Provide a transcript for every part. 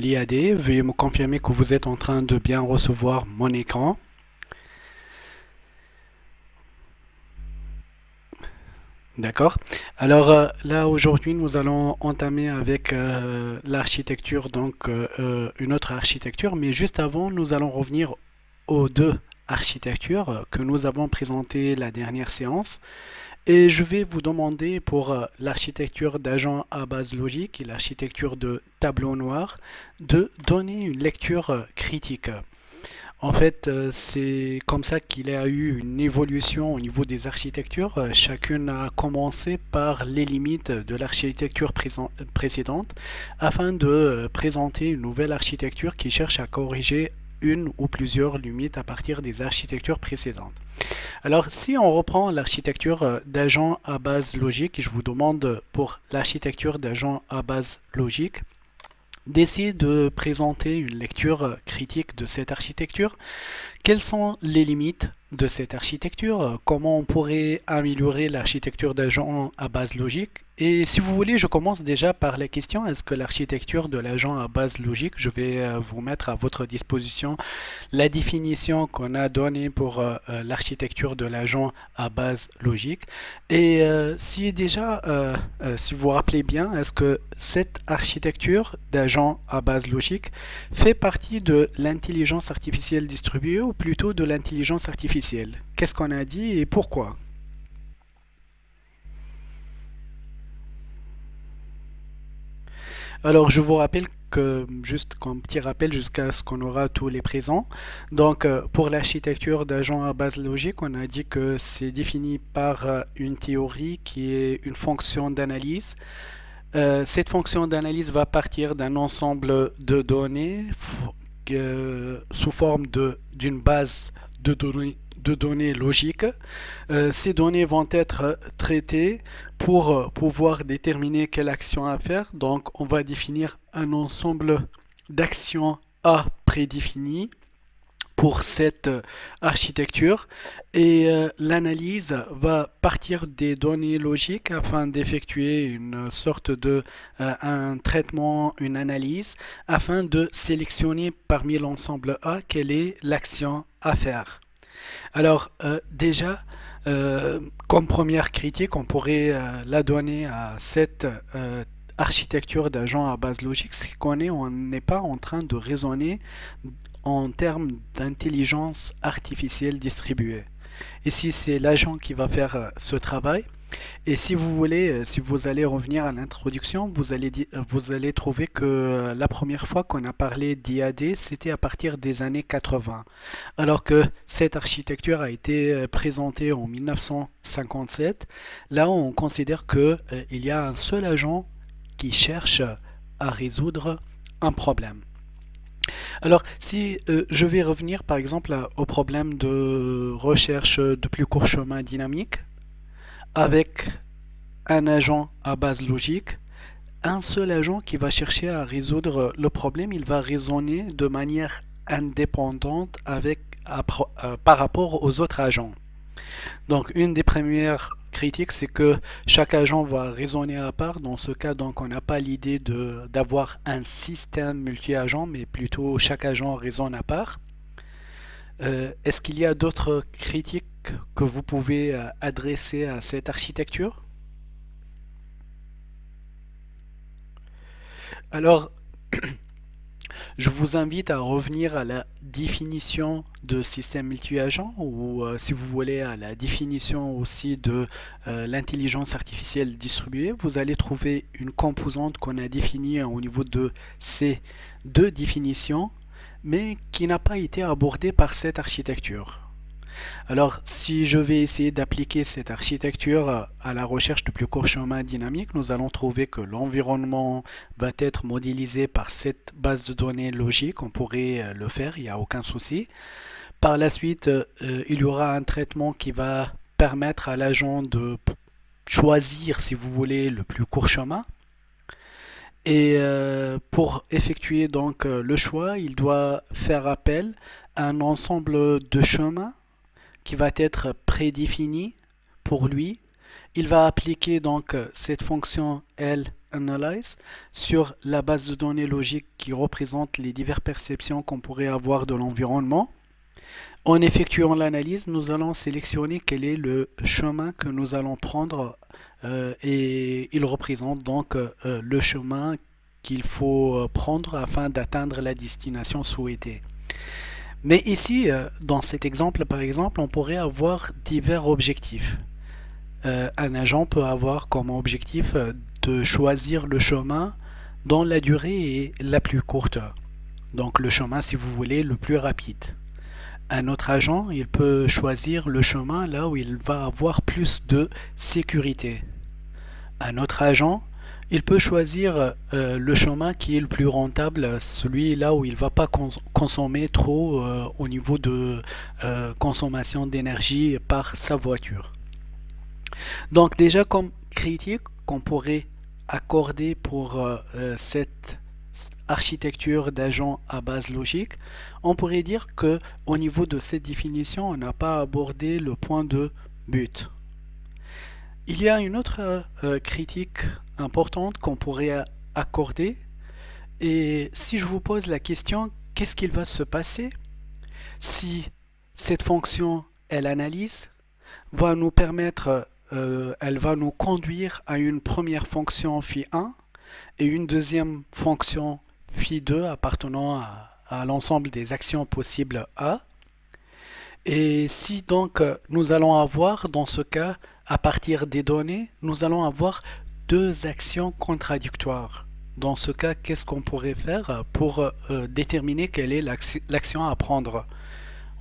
l'IAD. Veuillez me confirmer que vous êtes en train de bien recevoir mon écran. D'accord. Alors là aujourd'hui nous allons entamer avec l'architecture, donc une autre architecture, mais juste avant nous allons revenir aux deux architectures que nous avons présentées la dernière séance. Et je vais vous demander pour l'architecture d'agent à base logique et l'architecture de tableau noir de donner une lecture critique. En fait, c'est comme ça qu'il y a eu une évolution au niveau des architectures. Chacune a commencé par les limites de l'architecture précédente afin de présenter une nouvelle architecture qui cherche à corriger une ou plusieurs limites à partir des architectures précédentes. Alors, si on reprend l'architecture d'agent à base logique, je vous demande pour l'architecture d'agent à base logique d'essayer de présenter une lecture critique de cette architecture. Quelles sont les limites de cette architecture? Comment on pourrait améliorer l'architecture d'agent à base logique? Et si vous voulez, je commence déjà par la question, est-ce que l'architecture de l'agent à base logique, je vais vous mettre à votre disposition la définition qu'on a donnée pour l'architecture de l'agent à base logique. Et si déjà, si vous vous rappelez bien, est-ce que cette architecture d'agent à base logique fait partie de l'intelligence artificielle distribuée ou plutôt de l'intelligence artificielle? Qu'est-ce qu'on a dit et pourquoi? Alors, je vous rappelle que, juste comme petit rappel jusqu'à ce qu'on aura tous les présents, donc pour l'architecture d'agent à base logique, on a dit que c'est défini par une théorie qui est une fonction d'analyse. Cette fonction d'analyse va partir d'un ensemble de données sous forme d'une base de données logiques. Ces données vont être traitées pour pouvoir déterminer quelle action à faire. Donc, on va définir un ensemble d'actions A prédéfinies pour cette architecture et l'analyse va partir des données logiques afin d'effectuer une sorte de un traitement, une analyse afin de sélectionner parmi l'ensemble A quelle est l'action à faire. Alors déjà comme première critique, on pourrait la donner à cette architecture d'agent à base logique, c'est on n'est pas en train de raisonner en termes d'intelligence artificielle distribuée. Ici, c'est l'agent qui va faire ce travail. Et si vous voulez, si vous allez revenir à l'introduction, vous allez trouver que la première fois qu'on a parlé d'IAD, c'était à partir des années 80. Alors que cette architecture a été présentée en 1957. Là, on considère que il y a un seul agent qui cherche à résoudre un problème. Alors, si je vais revenir par exemple au problème de recherche de plus court chemin dynamique, avec un agent à base logique, un seul agent qui va chercher à résoudre le problème, il va raisonner de manière indépendante par rapport aux autres agents. Donc, une des premières critiques, c'est que chaque agent va raisonner à part. Dans ce cas, donc, on n'a pas l'idée d'avoir un système multi-agent, mais plutôt chaque agent raisonne à part. Est-ce qu'il y a d'autres critiques que vous pouvez adresser à cette architecture? Alors, je vous invite à revenir à la définition de système multi-agent ou si vous voulez à la définition aussi de l'intelligence artificielle distribuée. Vous allez trouver une composante qu'on a définie au niveau de ces deux définitions mais qui n'a pas été abordée par cette architecture. Alors, si je vais essayer d'appliquer cette architecture à la recherche de plus court chemin dynamique, nous allons trouver que l'environnement va être modélisé par cette base de données logique. On pourrait le faire, il n'y a aucun souci. Par la suite, il y aura un traitement qui va permettre à l'agent de choisir, si vous voulez, le plus court chemin. Et pour effectuer donc le choix, il doit faire appel à un ensemble de chemins qui va être prédéfini pour lui. Il va appliquer donc cette fonction L Analyze sur la base de données logique qui représente les diverses perceptions qu'on pourrait avoir de l'environnement. En effectuant l'analyse, nous allons sélectionner quel est le chemin que nous allons prendre et il représente donc le chemin qu'il faut prendre afin d'atteindre la destination souhaitée. Mais ici, dans cet exemple, par exemple, on pourrait avoir divers objectifs. Un agent peut avoir comme objectif de choisir le chemin dont la durée est la plus courte. Donc le chemin, si vous voulez, le plus rapide. Un autre agent, il peut choisir le chemin là où il va avoir plus de sécurité. Un autre agent, il peut choisir le chemin qui est le plus rentable, celui là où il ne va pas consommer trop au niveau de consommation d'énergie par sa voiture. Donc déjà comme critique qu'on pourrait accorder pour cette architecture d'agents à base logique, on pourrait dire que au niveau de cette définition, on n'a pas abordé le point de but. Il y a une autre critique importante qu'on pourrait accorder, et si je vous pose la question, qu'est-ce qu'il va se passer si cette fonction, elle analyse, va nous permettre, elle va nous conduire à une première fonction phi1 et une deuxième fonction phi2 appartenant à l'ensemble des actions possibles A. Et si donc nous allons avoir, dans ce cas, à partir des données, nous allons avoir deux actions contradictoires. Dans ce cas, qu'est-ce qu'on pourrait faire pour déterminer quelle est l'action à prendre?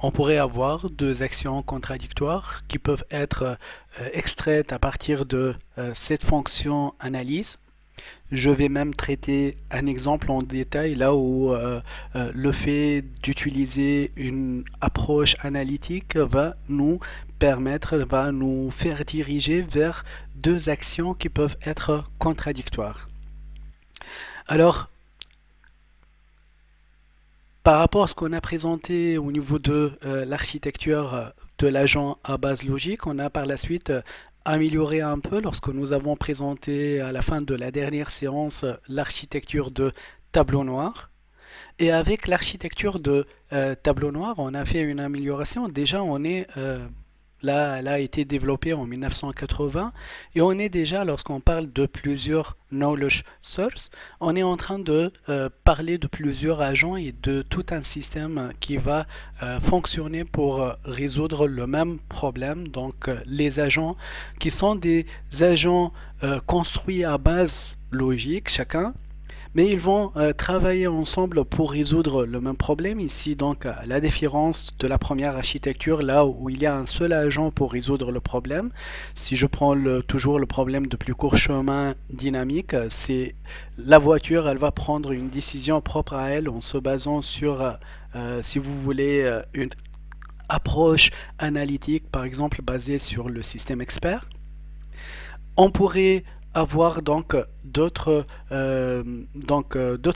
On pourrait avoir deux actions contradictoires qui peuvent être extraites à partir de cette fonction analyse. Je vais même traiter un exemple en détail là où le fait d'utiliser une approche analytique va nous permettre, va nous faire diriger vers deux actions qui peuvent être contradictoires. Alors, par rapport à ce qu'on a présenté au niveau de l'architecture de l'agent à base logique, on a par la suite amélioré un peu lorsque nous avons présenté à la fin de la dernière séance l'architecture de tableau noir. Et avec l'architecture de tableau noir, on a fait une amélioration. Déjà, on est là, elle a été développée en 1980 et on est déjà, lorsqu'on parle de plusieurs knowledge sources, on est en train de parler de plusieurs agents et de tout un système qui va fonctionner pour résoudre le même problème. Donc les agents qui sont des agents construits à base logique chacun, mais ils vont travailler ensemble pour résoudre le même problème. Ici, donc, à la différence de la première architecture, là où il y a un seul agent pour résoudre le problème. Si je prends toujours le problème de plus court chemin dynamique, c'est la voiture, elle va prendre une décision propre à elle en se basant sur, si vous voulez, une approche analytique, par exemple, basée sur le système expert. On pourrait avoir d'autres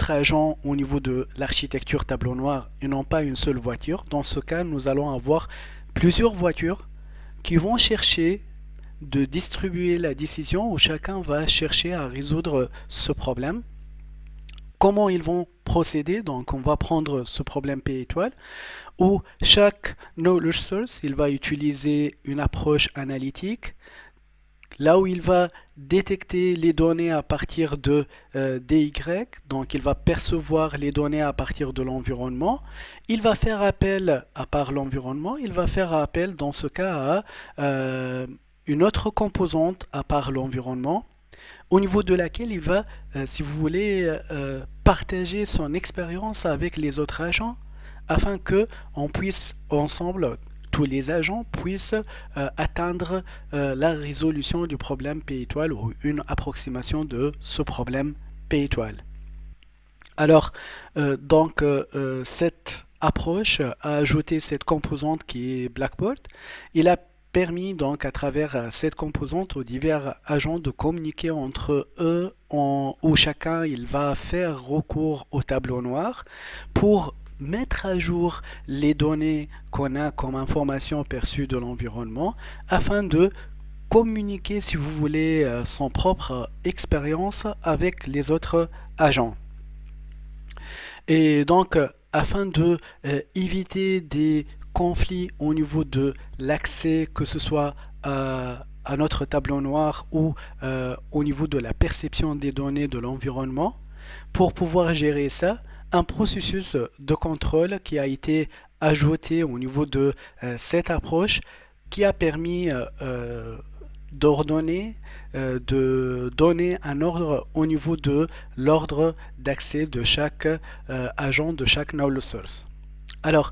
agents au niveau de l'architecture tableau noir et non pas une seule voiture. Dans ce cas, nous allons avoir plusieurs voitures qui vont chercher de distribuer la décision où chacun va chercher à résoudre ce problème. Comment ils vont procéder? Donc on va prendre ce problème P étoile où chaque knowledge source il va utiliser une approche analytique là où il va détecter les données à partir de DY, donc il va percevoir les données à partir de l'environnement, il va faire appel à part l'environnement, il va faire appel dans ce cas à une autre composante à part l'environnement, au niveau de laquelle il va, si vous voulez, partager son expérience avec les autres agents afin que on puisse ensemble tous les agents puissent atteindre la résolution du problème P étoile ou une approximation de ce problème P étoile. Alors, cette approche a ajouté cette composante qui est Blackboard. Il a permis donc à travers cette composante aux divers agents de communiquer entre eux où chacun il va faire recours au tableau noir pour mettre à jour les données qu'on a comme information perçue de l'environnement afin de communiquer, si vous voulez, son propre expérience avec les autres agents. Et donc, afin de éviter des conflits au niveau de l'accès, que ce soit à notre tableau noir ou au niveau de la perception des données de l'environnement, pour pouvoir gérer ça, un processus de contrôle qui a été ajouté au niveau de cette approche qui a permis d'ordonner, de donner un ordre au niveau de l'ordre d'accès de chaque agent, de chaque knowledge source. Alors,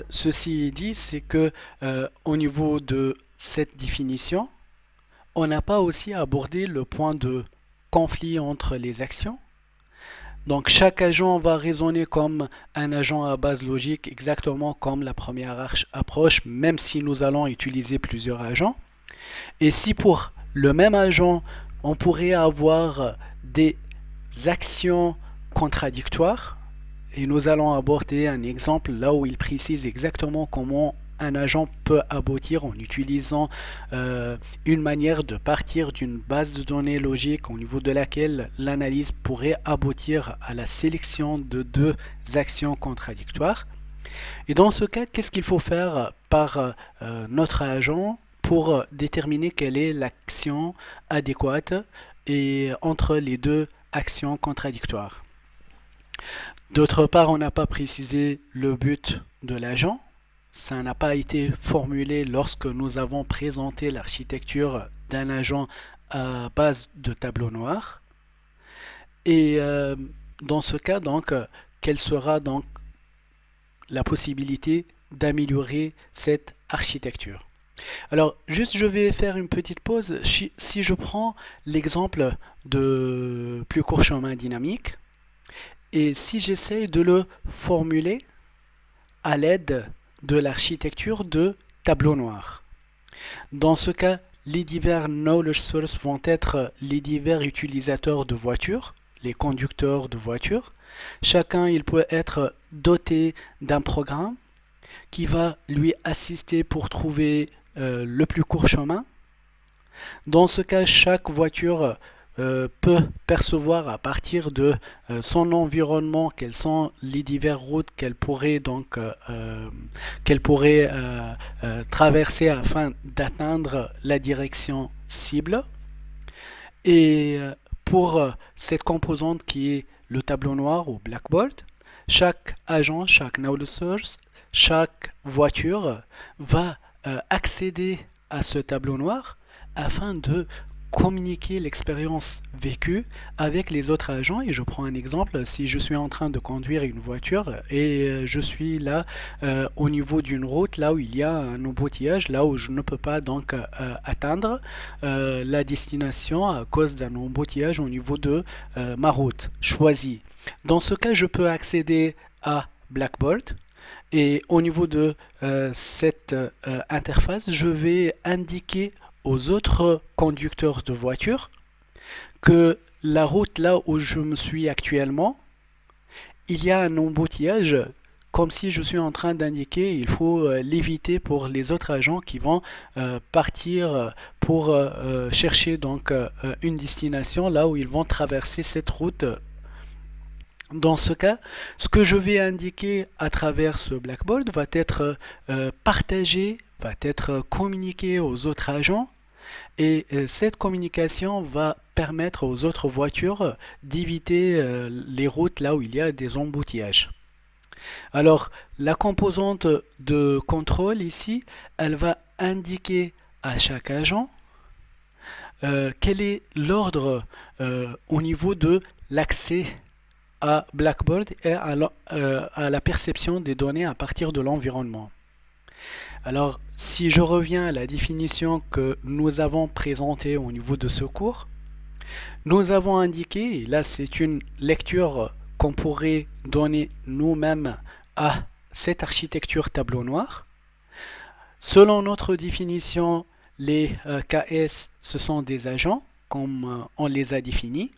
ceci dit, c'est que au niveau de cette définition, on n'a pas aussi abordé le point de conflit entre les actions. Donc chaque agent va raisonner comme un agent à base logique, exactement comme la première approche, même si nous allons utiliser plusieurs agents. Et si pour le même agent, on pourrait avoir des actions contradictoires, et nous allons aborder un exemple là où il précise exactement comment un agent peut aboutir en utilisant une manière de partir d'une base de données logique au niveau de laquelle l'analyse pourrait aboutir à la sélection de deux actions contradictoires. Et dans ce cas, qu'est-ce qu'il faut faire par notre agent pour déterminer quelle est l'action adéquate et entre les deux actions contradictoires? D'autre part, on n'a pas précisé le but de l'agent. Ça n'a pas été formulé lorsque nous avons présenté l'architecture d'un agent à base de tableau noir. Et dans ce cas, donc, quelle sera donc la possibilité d'améliorer cette architecture? Alors, juste, je vais faire une petite pause. Si je prends l'exemple de plus court chemin dynamique, et si j'essaie de le formuler à l'aide de l'architecture de tableau noir. Dans ce cas, les divers knowledge sources vont être les divers utilisateurs de voitures, les conducteurs de voitures. Chacun, il peut être doté d'un programme qui va lui assister pour trouver le plus court chemin. Dans ce cas, chaque voiture peut percevoir à partir de son environnement quelles sont les diverses routes qu'elle pourrait traverser afin d'atteindre la direction cible. Et pour cette composante qui est le tableau noir ou blackboard, chaque agent, chaque knowledge source, chaque voiture va accéder à ce tableau noir afin de communiquer l'expérience vécue avec les autres agents. Et je prends un exemple, si je suis en train de conduire une voiture et je suis là au niveau d'une route, là où il y a un embouteillage, là où je ne peux pas donc atteindre la destination à cause d'un embouteillage au niveau de ma route choisie. Dans ce cas, je peux accéder à Blackboard. Et au niveau de cette interface, je vais indiquer aux autres conducteurs de voitures que la route là où je me suis actuellement, il y a un embouteillage, comme si je suis en train d'indiquer, il faut l'éviter pour les autres agents qui vont partir pour chercher donc une destination là où ils vont traverser cette route. Dans ce cas, ce que je vais indiquer à travers ce Blackboard va être partagé, va être communiqué aux autres agents. Et cette communication va permettre aux autres voitures d'éviter les routes là où il y a des embouteillages. Alors, la composante de contrôle ici, elle va indiquer à chaque agent quel est l'ordre au niveau de l'accès à Blackboard et à la perception des données à partir de l'environnement. Alors, si je reviens à la définition que nous avons présentée au niveau de ce cours, nous avons indiqué, et là c'est une lecture qu'on pourrait donner nous-mêmes à cette architecture tableau noir. Selon notre définition, les KS, ce sont des agents, comme on les a définis.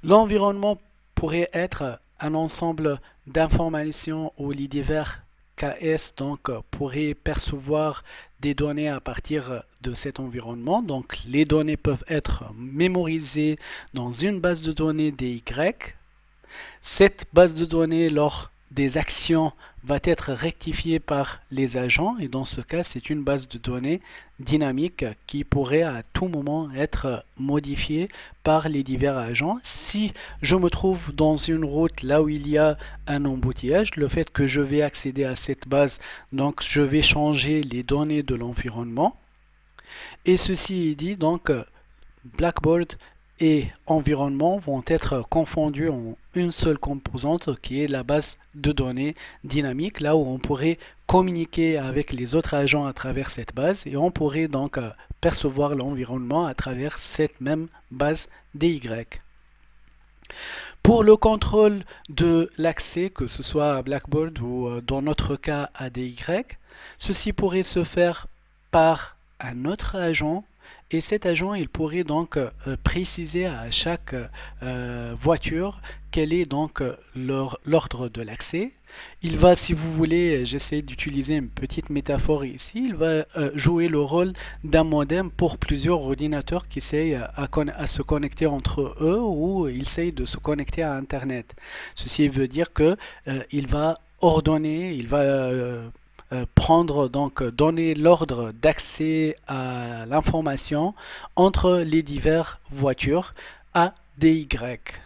L'environnement pourrait être un ensemble d'informations ou les divers KS pourrait percevoir des données à partir de cet environnement. Donc les données peuvent être mémorisées dans une base de données DY. Cette base de données, lors des actions, va être rectifiée par les agents et dans ce cas, c'est une base de données dynamique qui pourrait à tout moment être modifiée par les divers agents. Si je me trouve dans une route là où il y a un embouteillage, le fait que je vais accéder à cette base, donc je vais changer les données de l'environnement. Et ceci est dit, donc Blackboard et environnement vont être confondus en une seule composante qui est la base de données dynamique, là où on pourrait communiquer avec les autres agents à travers cette base et on pourrait donc percevoir l'environnement à travers cette même base DY. Pour le contrôle de l'accès, que ce soit à Blackboard ou dans notre cas à DY, ceci pourrait se faire par un autre agent et cet agent il pourrait donc préciser à chaque voiture quel est donc l'ordre de l'accès. Il va, si vous voulez, j'essaie d'utiliser une petite métaphore ici, il va jouer le rôle d'un modem pour plusieurs ordinateurs qui essayent à se connecter entre eux ou ils essayent de se connecter à Internet. Ceci veut dire que il va ordonner, il va prendre donc donner l'ordre d'accès à l'information entre les diverses voitures A, D, Y.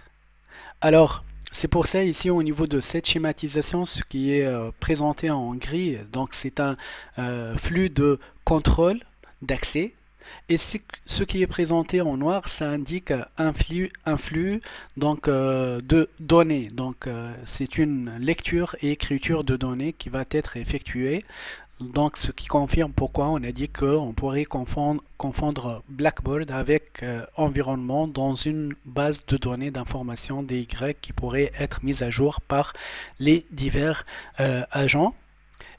Alors, c'est pour ça ici au niveau de cette schématisation, ce qui est présenté en gris, donc c'est un flux de contrôle d'accès. Et ce qui est présenté en noir, ça indique un flux donc, de données. Donc c'est une lecture et écriture de données qui va être effectuée. Donc ce qui confirme pourquoi on a dit qu'on pourrait confondre Blackboard avec environnement dans une base de données d'information DY qui pourrait être mise à jour par les divers agents.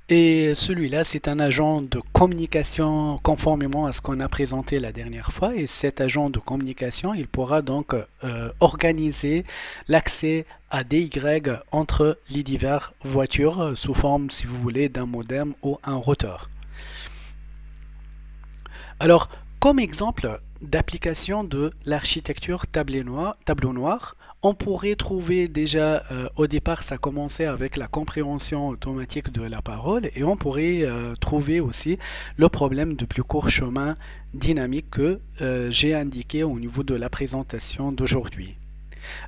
Et celui-là, c'est un agent de communication conformément à ce qu'on a présenté la dernière fois. Et cet agent de communication, il pourra donc organiser l'accès à DY entre les diverses voitures sous forme, si vous voulez, d'un modem ou un routeur. Alors, comme exemple d'application de l'architecture tableau noir, on pourrait trouver déjà, au départ, ça commençait avec la compréhension automatique de la parole et on pourrait trouver aussi le problème de plus court chemin dynamique que j'ai indiqué au niveau de la présentation d'aujourd'hui.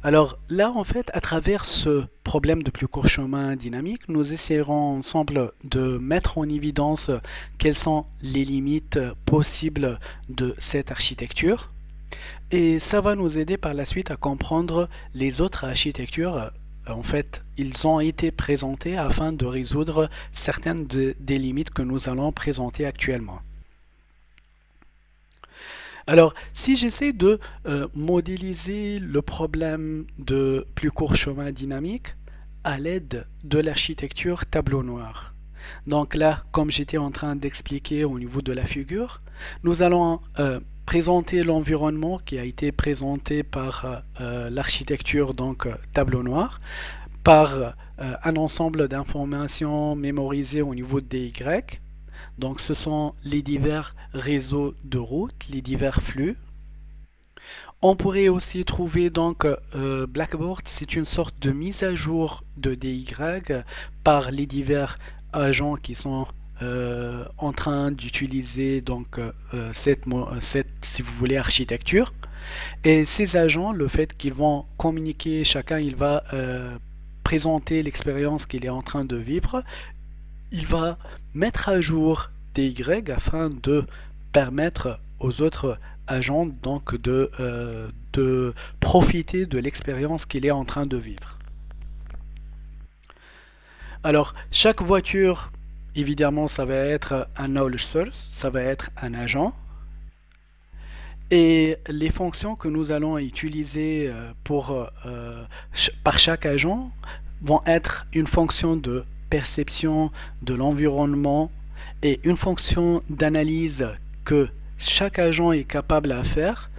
Alors là, en fait, à travers ce problème de plus court chemin dynamique, nous essaierons ensemble de mettre en évidence quelles sont les limites possibles de cette architecture. Et ça va nous aider par la suite à comprendre les autres architectures. En fait, ils ont été présentés afin de résoudre certaines des limites que nous allons présenter actuellement. Alors, si j'essaie de modéliser le problème de plus court chemin dynamique à l'aide de l'architecture tableau noir. Donc là, comme j'étais en train d'expliquer au niveau de la figure, nous allons présenter l'environnement qui a été présenté par l'architecture tableau noir, par un ensemble d'informations mémorisées au niveau des Y. Donc ce sont les divers réseaux de routes, les divers flux. On pourrait aussi trouver donc Blackboard, c'est une sorte de mise à jour de DY par les divers agents qui sont en train d'utiliser donc cette, si vous voulez, architecture. Et ces agents, le fait qu'ils vont communiquer, chacun il va présenter l'expérience qu'il est en train de vivre, il va mettre à jour DY afin de permettre aux autres agents donc de profiter de l'expérience qu'il est en train de vivre. Alors, chaque voiture, évidemment, ça va être un knowledge source, ça va être un agent. Et les fonctions que nous allons utiliser par chaque agent vont être une fonction de perception de l'environnement et une fonction d'analyse que chaque agent est capable à faire.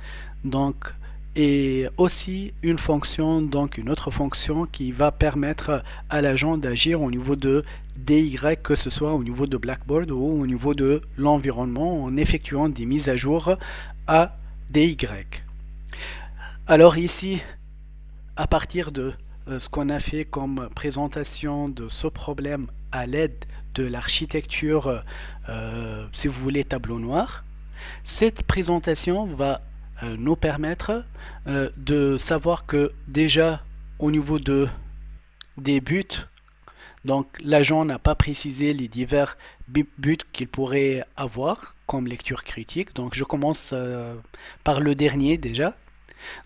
Donc, et aussi une fonction, donc une autre fonction qui va permettre à l'agent d'agir au niveau de DY, que ce soit au niveau de Blackboard ou au niveau de l'environnement en effectuant des mises à jour à DY. Alors ici, à partir de ce qu'on a fait comme présentation de ce problème à l'aide de l'architecture, si vous voulez, tableau noir, cette présentation va nous permettre de savoir que déjà au niveau des buts, donc l'agent n'a pas précisé les divers buts qu'il pourrait avoir comme lecture critique. Donc je commence par le dernier déjà.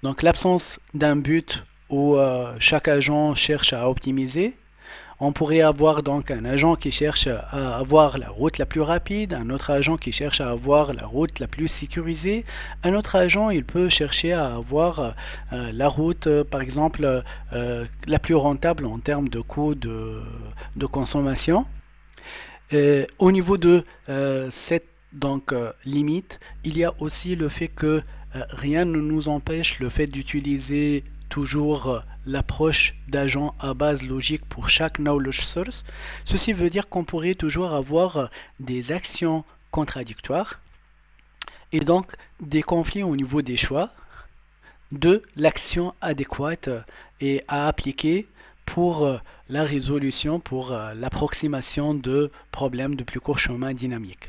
Donc l'absence d'un but où chaque agent cherche à optimiser. On pourrait avoir donc un agent qui cherche à avoir la route la plus rapide, un autre agent qui cherche à avoir la route la plus sécurisée, un autre agent il peut chercher à avoir la route par exemple la plus rentable en termes de coût de consommation. Au niveau de cette limite, il y a aussi le fait que rien ne nous empêche le fait d'utiliser toujours l'approche d'agent à base logique pour chaque knowledge source. Ceci veut dire qu'on pourrait toujours avoir des actions contradictoires et donc des conflits au niveau des choix de l'action adéquate et à appliquer pour la résolution, pour l'approximation de problèmes de plus court chemin dynamique.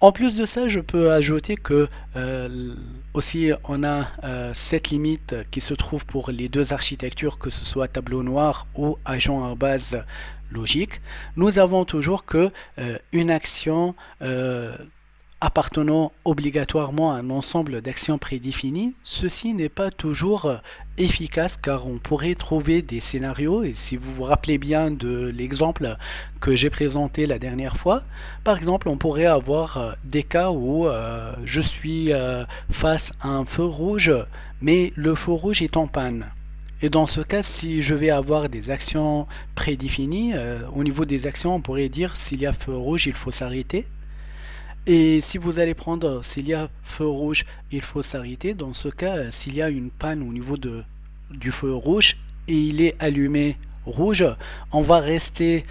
En plus de ça, je peux ajouter que aussi on a cette limite qui se trouve pour les deux architectures, que ce soit tableau noir ou agent à base logique. Nous avons toujours que une action appartenant obligatoirement à un ensemble d'actions prédéfinies, ceci n'est pas toujours efficace car on pourrait trouver des scénarios, et si vous vous rappelez bien de l'exemple que j'ai présenté la dernière fois, par exemple on pourrait avoir des cas où je suis face à un feu rouge mais le feu rouge est en panne. Et dans ce cas, si je vais avoir des actions prédéfinies, au niveau des actions on pourrait dire s'il y a feu rouge il faut s'arrêter. Et si vous allez prendre, s'il y a feu rouge, il faut s'arrêter. Dans ce cas, s'il y a une panne au niveau du feu rouge et il est allumé rouge, on va rester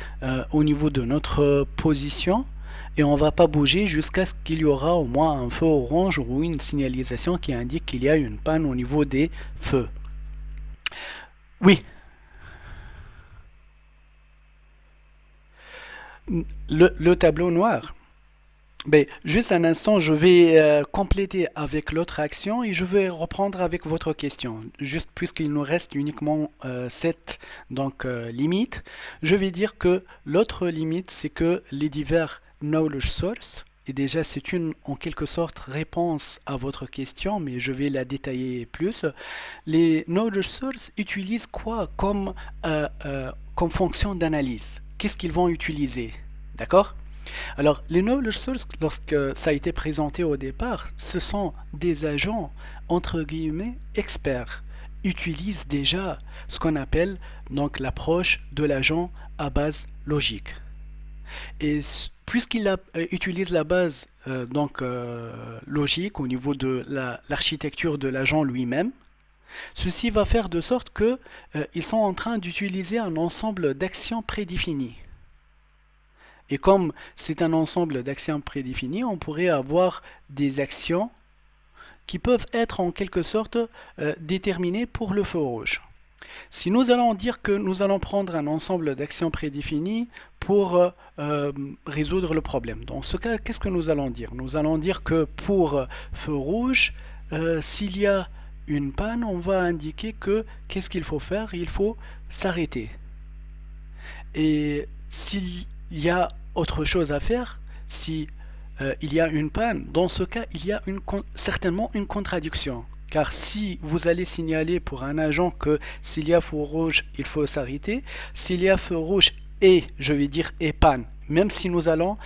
au niveau de notre position et on ne va pas bouger jusqu'à ce qu'il y aura au moins un feu orange ou une signalisation qui indique qu'il y a une panne au niveau des feux. Oui, le tableau noir. Ben, juste un instant, je vais compléter avec l'autre action et je vais reprendre avec votre question. Juste puisqu'il nous reste uniquement cette limite, je vais dire que l'autre limite, c'est que les divers knowledge source, et déjà c'est une en quelque sorte réponse à votre question, mais je vais la détailler plus. Les knowledge source utilisent quoi comme fonction d'analyse? Qu'est-ce qu'ils vont utiliser? D'accord? Alors, les knowledge source, lorsque ça a été présenté au départ, ce sont des agents, entre guillemets, experts. Utilisent déjà ce qu'on appelle donc l'approche de l'agent à base logique. Et puisqu'il utilise la base logique au niveau de l'architecture de l'agent lui-même, ceci va faire de sorte que ils sont en train d'utiliser un ensemble d'actions prédéfinies. Et comme c'est un ensemble d'actions prédéfinies, on pourrait avoir des actions qui peuvent être en quelque sorte déterminées pour le feu rouge. Si nous allons dire que nous allons prendre un ensemble d'actions prédéfinies pour résoudre le problème, dans ce cas, qu'est-ce que nous allons dire? Nous allons dire que pour feu rouge, s'il y a une panne, on va indiquer que qu'est-ce qu'il faut faire? Il faut s'arrêter. Et s'il y a autre chose à faire, si il y a une panne, dans ce cas, il y a certainement une contradiction. Car si vous allez signaler pour un agent que s'il y a feu rouge, il faut s'arrêter, s'il y a feu rouge et, je vais dire, et panne, même si nous allons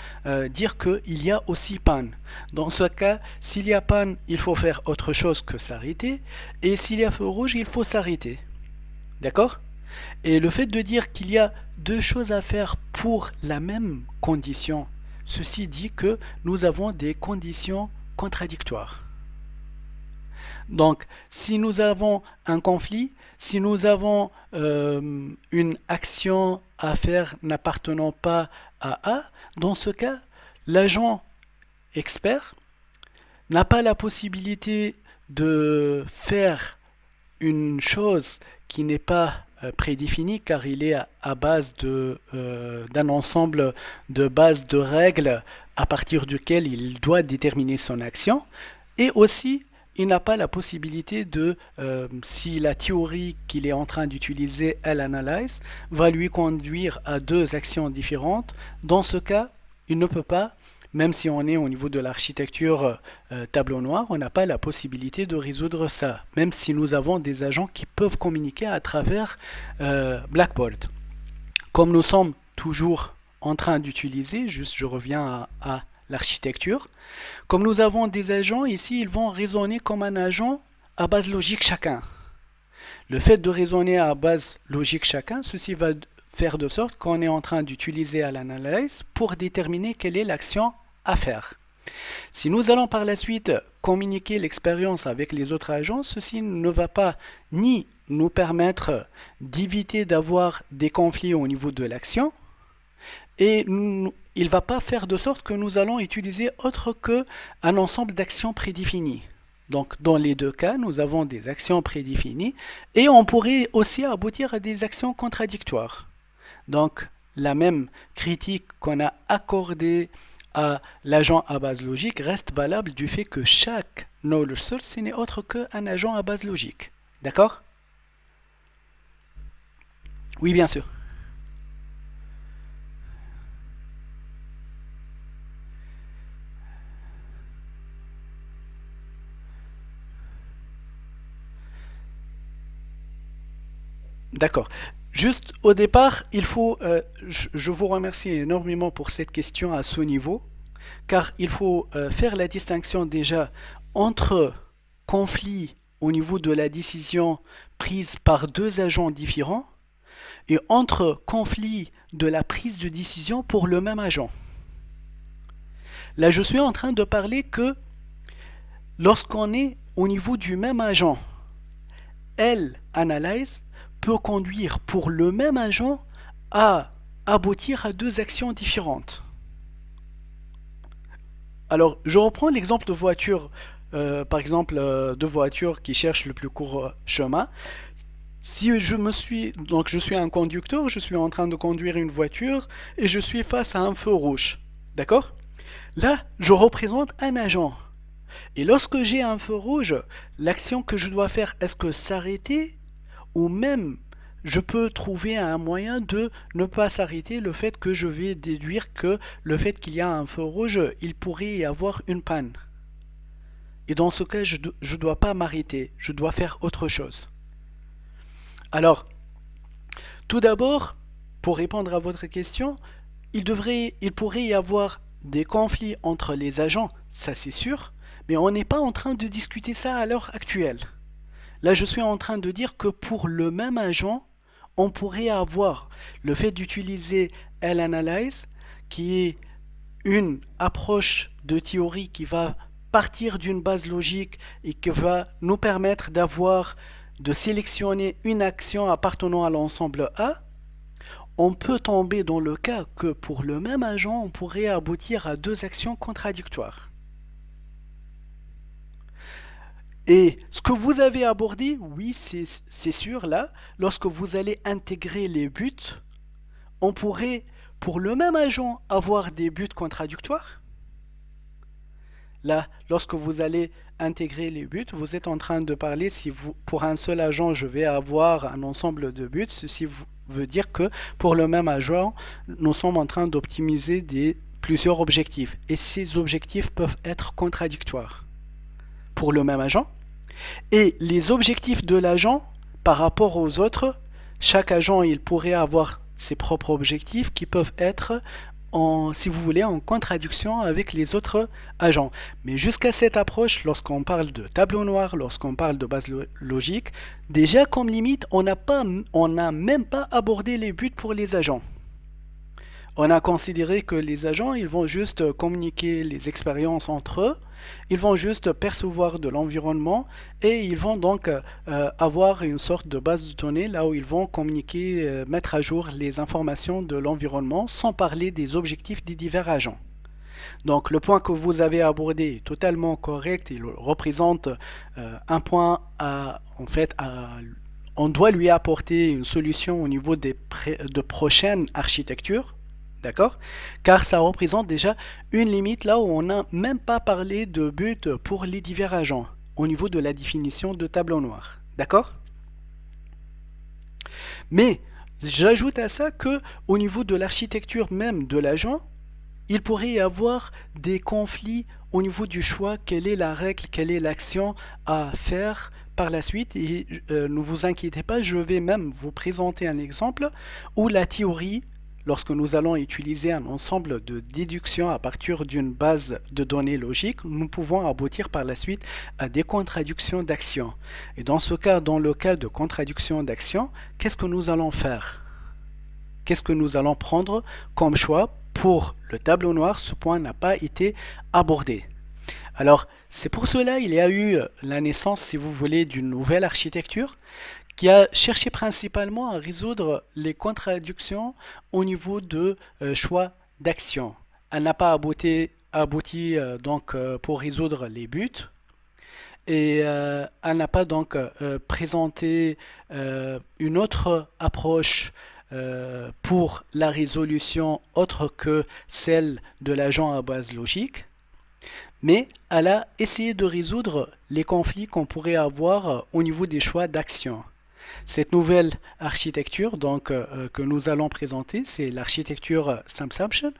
dire qu'il y a aussi panne. Dans ce cas, s'il y a panne, il faut faire autre chose que s'arrêter, et s'il y a feu rouge, il faut s'arrêter. D'accord? Et le fait de dire qu'il y a deux choses à faire pour la même condition, ceci dit que nous avons des conditions contradictoires. Donc, si nous avons un conflit, si nous avons une action à faire n'appartenant pas à A, dans ce cas, l'agent expert n'a pas la possibilité de faire une chose qui n'est pas prédéfinie car il est à base d'un ensemble de bases de règles à partir duquel il doit déterminer son action et aussi il n'a pas la possibilité si la théorie qu'il est en train d'utiliser, elle analyse, va lui conduire à deux actions différentes. Dans ce cas, il ne peut pas, même si on est au niveau de l'architecture tableau noir, on n'a pas la possibilité de résoudre ça, même si nous avons des agents qui peuvent communiquer à travers Blackboard. Comme nous sommes toujours en train d'utiliser, juste je reviens à l'architecture, comme nous avons des agents, ici ils vont raisonner comme un agent à base logique chacun. Le fait de raisonner à base logique chacun, ceci va faire de sorte qu'on est en train d'utiliser à l'analyse pour déterminer quelle est l'action à faire. Si nous allons par la suite communiquer l'expérience avec les autres agents, ceci ne va pas ni nous permettre d'éviter d'avoir des conflits au niveau de l'action, et il ne va pas faire de sorte que nous allons utiliser autre qu'un ensemble d'actions prédéfinies. Donc dans les deux cas, nous avons des actions prédéfinies et on pourrait aussi aboutir à des actions contradictoires. Donc la même critique qu'on a accordée à l'agent à base logique reste valable du fait que chaque knowledge source ce n'est autre qu'un agent à base logique. D'accord? Oui, bien sûr. D'accord. Juste au départ, je vous remercie énormément pour cette question à ce niveau, car il faut faire la distinction déjà entre conflit au niveau de la décision prise par deux agents différents et entre conflit de la prise de décision pour le même agent. Là, je suis en train de parler que lorsqu'on est au niveau du même agent, elle analyse peut conduire pour le même agent à aboutir à deux actions différentes. Alors, je reprends l'exemple de voiture, par exemple, de voiture qui cherche le plus court chemin. Si je suis un conducteur, je suis en train de conduire une voiture et je suis face à un feu rouge. D'accord? Là, je représente un agent. Et lorsque j'ai un feu rouge, l'action que je dois faire, est-ce que s'arrêter ou même je peux trouver un moyen de ne pas s'arrêter, le fait que je vais déduire que le fait qu'il y a un feu rouge, il pourrait y avoir une panne. Et dans ce cas, je ne dois pas m'arrêter, je dois faire autre chose. Alors, tout d'abord, pour répondre à votre question, il pourrait y avoir des conflits entre les agents, ça c'est sûr, mais on n'est pas en train de discuter ça à l'heure actuelle. Là, je suis en train de dire que pour le même agent, on pourrait avoir le fait d'utiliser L-Analyze, qui est une approche de théorie qui va partir d'une base logique et qui va nous permettre de sélectionner une action appartenant à l'ensemble A. On peut tomber dans le cas que pour le même agent, on pourrait aboutir à deux actions contradictoires. Et ce que vous avez abordé, oui, c'est sûr, là, lorsque vous allez intégrer les buts, on pourrait, pour le même agent, avoir des buts contradictoires. Là, lorsque vous allez intégrer les buts, vous êtes en train de parler, pour un seul agent, je vais avoir un ensemble de buts, ceci veut dire que pour le même agent, nous sommes en train d'optimiser plusieurs objectifs. Et ces objectifs peuvent être contradictoires pour le même agent. Et les objectifs de l'agent par rapport aux autres, chaque agent il pourrait avoir ses propres objectifs qui peuvent être si vous voulez, en contradiction avec les autres agents. Mais jusqu'à cette approche, lorsqu'on parle de tableau noir, lorsqu'on parle de base logique, déjà comme limite, on n'a même pas abordé les buts pour les agents. On a considéré que les agents, ils vont juste communiquer les expériences entre eux, ils vont juste percevoir de l'environnement et ils vont donc avoir une sorte de base de données là où ils vont communiquer, mettre à jour les informations de l'environnement sans parler des objectifs des divers agents. Donc le point que vous avez abordé est totalement correct, il représente un point en fait, on doit lui apporter une solution au niveau de prochaines architectures. D'accord? Car ça représente déjà une limite là où on n'a même pas parlé de but pour les divers agents au niveau de la définition de tableau noir. D'accord? Mais j'ajoute à ça que au niveau de l'architecture même de l'agent, il pourrait y avoir des conflits au niveau du choix, quelle est la règle, quelle est l'action à faire par la suite. Et ne vous inquiétez pas, je vais même vous présenter un exemple où la théorie, lorsque nous allons utiliser un ensemble de déductions à partir d'une base de données logiques, nous pouvons aboutir par la suite à des contradictions d'actions. Et dans ce cas, dans le cas de contradiction d'actions, qu'est-ce que nous allons faire? Qu'est-ce que nous allons prendre comme choix pour le tableau noir? Ce point n'a pas été abordé. Alors, c'est pour cela qu'il y a eu la naissance, si vous voulez, d'une nouvelle architecture qui a cherché principalement à résoudre les contradictions au niveau de choix d'action. Elle n'a pas abouti donc pour résoudre les buts et elle n'a pas donc présenté une autre approche pour la résolution autre que celle de l'agent à base logique, mais elle a essayé de résoudre les conflits qu'on pourrait avoir au niveau des choix d'action. Cette nouvelle architecture donc, que nous allons présenter, c'est l'architecture SAMSAMPtion,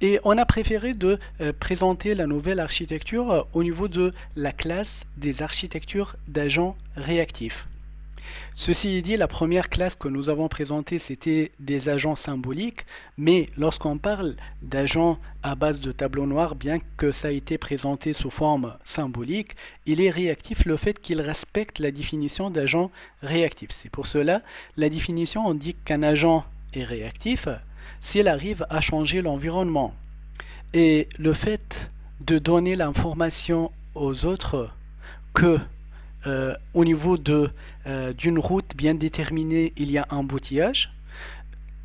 et on a préféré de présenter la nouvelle architecture au niveau de la classe des architectures d'agents réactifs. Ceci dit, la première classe que nous avons présentée, c'était des agents symboliques, mais lorsqu'on parle d'agents à base de tableau noir, bien que ça ait été présenté sous forme symbolique, il est réactif le fait qu'il respecte la définition d'agent réactif. C'est pour cela, la définition indique qu'un agent est réactif s'il arrive à changer l'environnement. Et le fait de donner l'information aux autres que au niveau d'une route bien déterminée, il y a un embouteillage.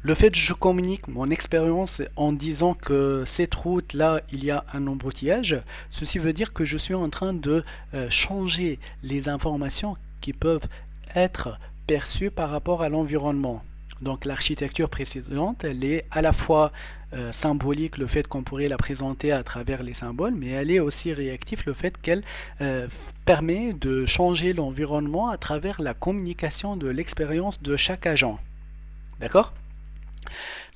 Le fait que je communique mon expérience en disant que cette route-là, il y a un embouteillage, ceci veut dire que je suis en train de changer les informations qui peuvent être perçues par rapport à l'environnement. Donc l'architecture précédente, elle est à la fois symbolique, le fait qu'on pourrait la présenter à travers les symboles, mais elle est aussi réactive, le fait qu'elle permet de changer l'environnement à travers la communication de l'expérience de chaque agent. D'accord?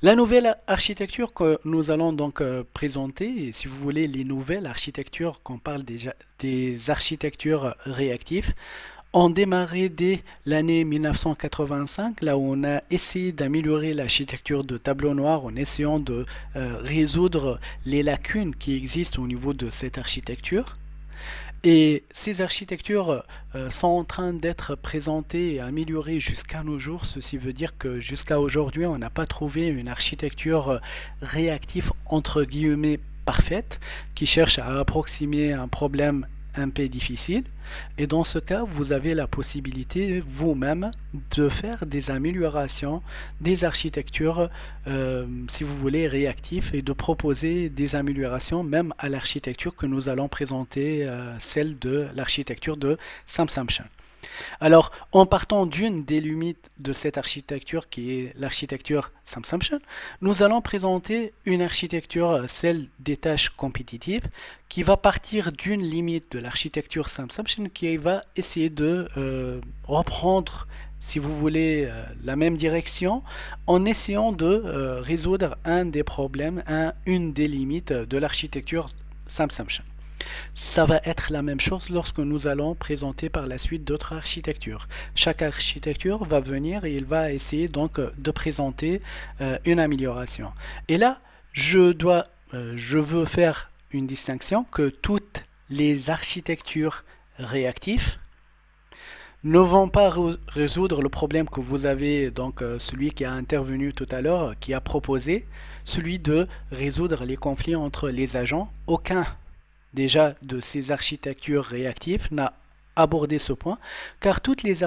La nouvelle architecture que nous allons donc présenter, et si vous voulez les nouvelles architectures, qu'on parle déjà des architectures réactives, ont démarré dès l'année 1985, là où on a essayé d'améliorer l'architecture de tableau noir en essayant de résoudre les lacunes qui existent au niveau de cette architecture. Et ces architectures sont en train d'être présentées et améliorées jusqu'à nos jours. Ceci veut dire que jusqu'à aujourd'hui, on n'a pas trouvé une architecture réactive entre guillemets parfaite qui cherche à approximer un problème un peu difficile. Et dans ce cas, vous avez la possibilité vous-même de faire des améliorations des architectures, si vous voulez, réactives et de proposer des améliorations même à l'architecture que nous allons présenter, celle de l'architecture de SAMSAMPtion. Alors, en partant d'une des limites de cette architecture qui est l'architecture SAMSAMPtion, nous allons présenter une architecture, celle des tâches compétitives, qui va partir d'une limite de l'architecture SAMSAMPtion qui va essayer de reprendre, si vous voulez, la même direction en essayant de résoudre un des problèmes, une des limites de l'architecture SAMSAMPtion. Ça va être la même chose lorsque nous allons présenter par la suite d'autres architectures. Chaque architecture va venir et il va essayer donc de présenter une amélioration. Et là, je veux faire une distinction que toutes les architectures réactives ne vont pas résoudre le problème que vous avez, donc celui qui a intervenu tout à l'heure, qui a proposé, celui de résoudre les conflits entre les agents. Aucun déjà de ces architectures réactives n'a abordé ce point, car toutes les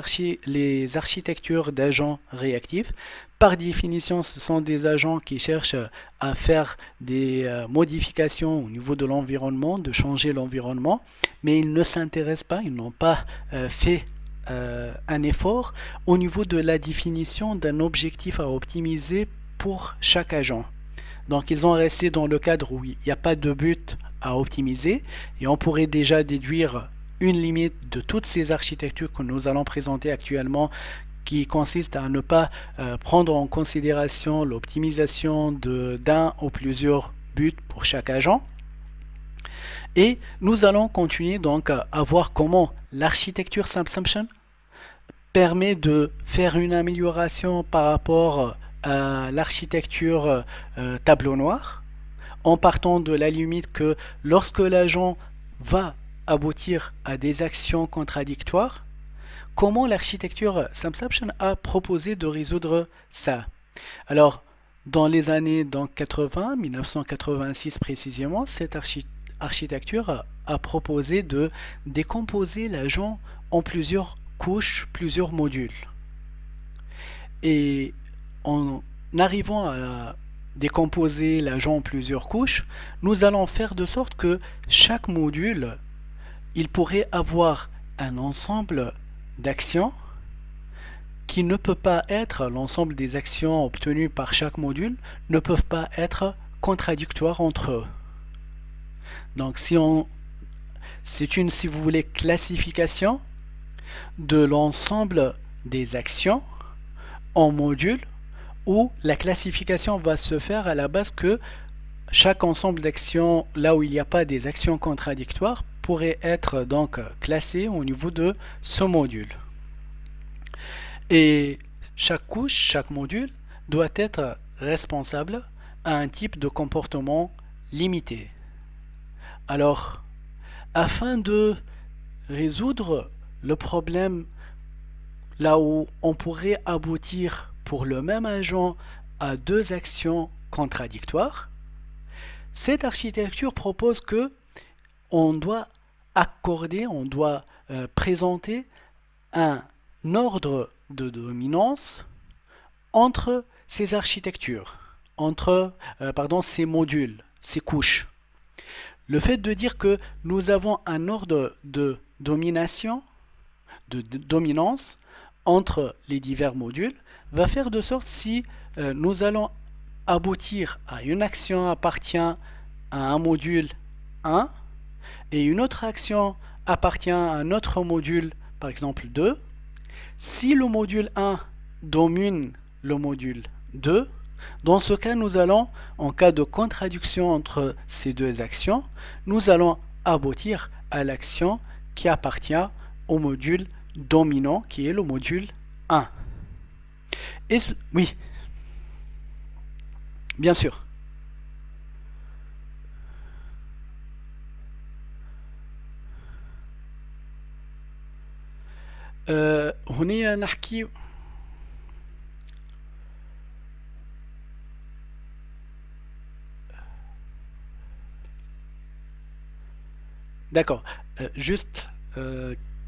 architectures d'agents réactifs, par définition, ce sont des agents qui cherchent à faire des modifications au niveau de l'environnement, de changer l'environnement, mais ils ne s'intéressent pas, ils n'ont pas fait un effort au niveau de la définition d'un objectif à optimiser pour chaque agent. Donc ils ont resté dans le cadre où il n'y a pas de but à optimiser et on pourrait déjà déduire une limite de toutes ces architectures que nous allons présenter actuellement qui consiste à ne pas prendre en considération l'optimisation d'un ou plusieurs buts pour chaque agent. Et nous allons continuer donc à voir comment l'architecture Subsumption permet de faire une amélioration par rapport à l'architecture tableau noir, en partant de la limite que lorsque l'agent va aboutir à des actions contradictoires, comment l'architecture Subsumption a proposé de résoudre ça. Alors, dans les années 80, 1986 précisément, cette architecture a proposé de décomposer l'agent en plusieurs couches, plusieurs modules. Et en arrivant à décomposer l'agent en plusieurs couches, nous allons faire de sorte que chaque module, il pourrait avoir un ensemble d'actions qui ne peut pas être, l'ensemble des actions obtenues par chaque module ne peuvent pas être contradictoires entre eux. Donc c'est une, si vous voulez, classification de l'ensemble des actions en modules où la classification va se faire à la base que chaque ensemble d'actions, là où il n'y a pas des actions contradictoires, pourrait être donc classé au niveau de ce module. Et chaque couche, chaque module doit être responsable à un type de comportement limité. Alors, afin de résoudre le problème là où on pourrait aboutir pour le même agent à deux actions contradictoires, cette architecture propose que on doit accorder, on doit présenter un ordre de dominance entre ces architectures, entre ces modules, ces couches. Le fait de dire que nous avons un ordre de domination, de dominance entre les divers modules, va faire de sorte si nous allons aboutir à une action appartient à un module 1 et une autre action appartient à un autre module, par exemple 2, si le module 1 domine le module 2, dans ce cas, nous allons, en cas de contradiction entre ces deux actions, nous allons aboutir à l'action qui appartient au module dominant, qui est le module 1. Et oui, bien sûr. هنا نحكي D'accord. Juste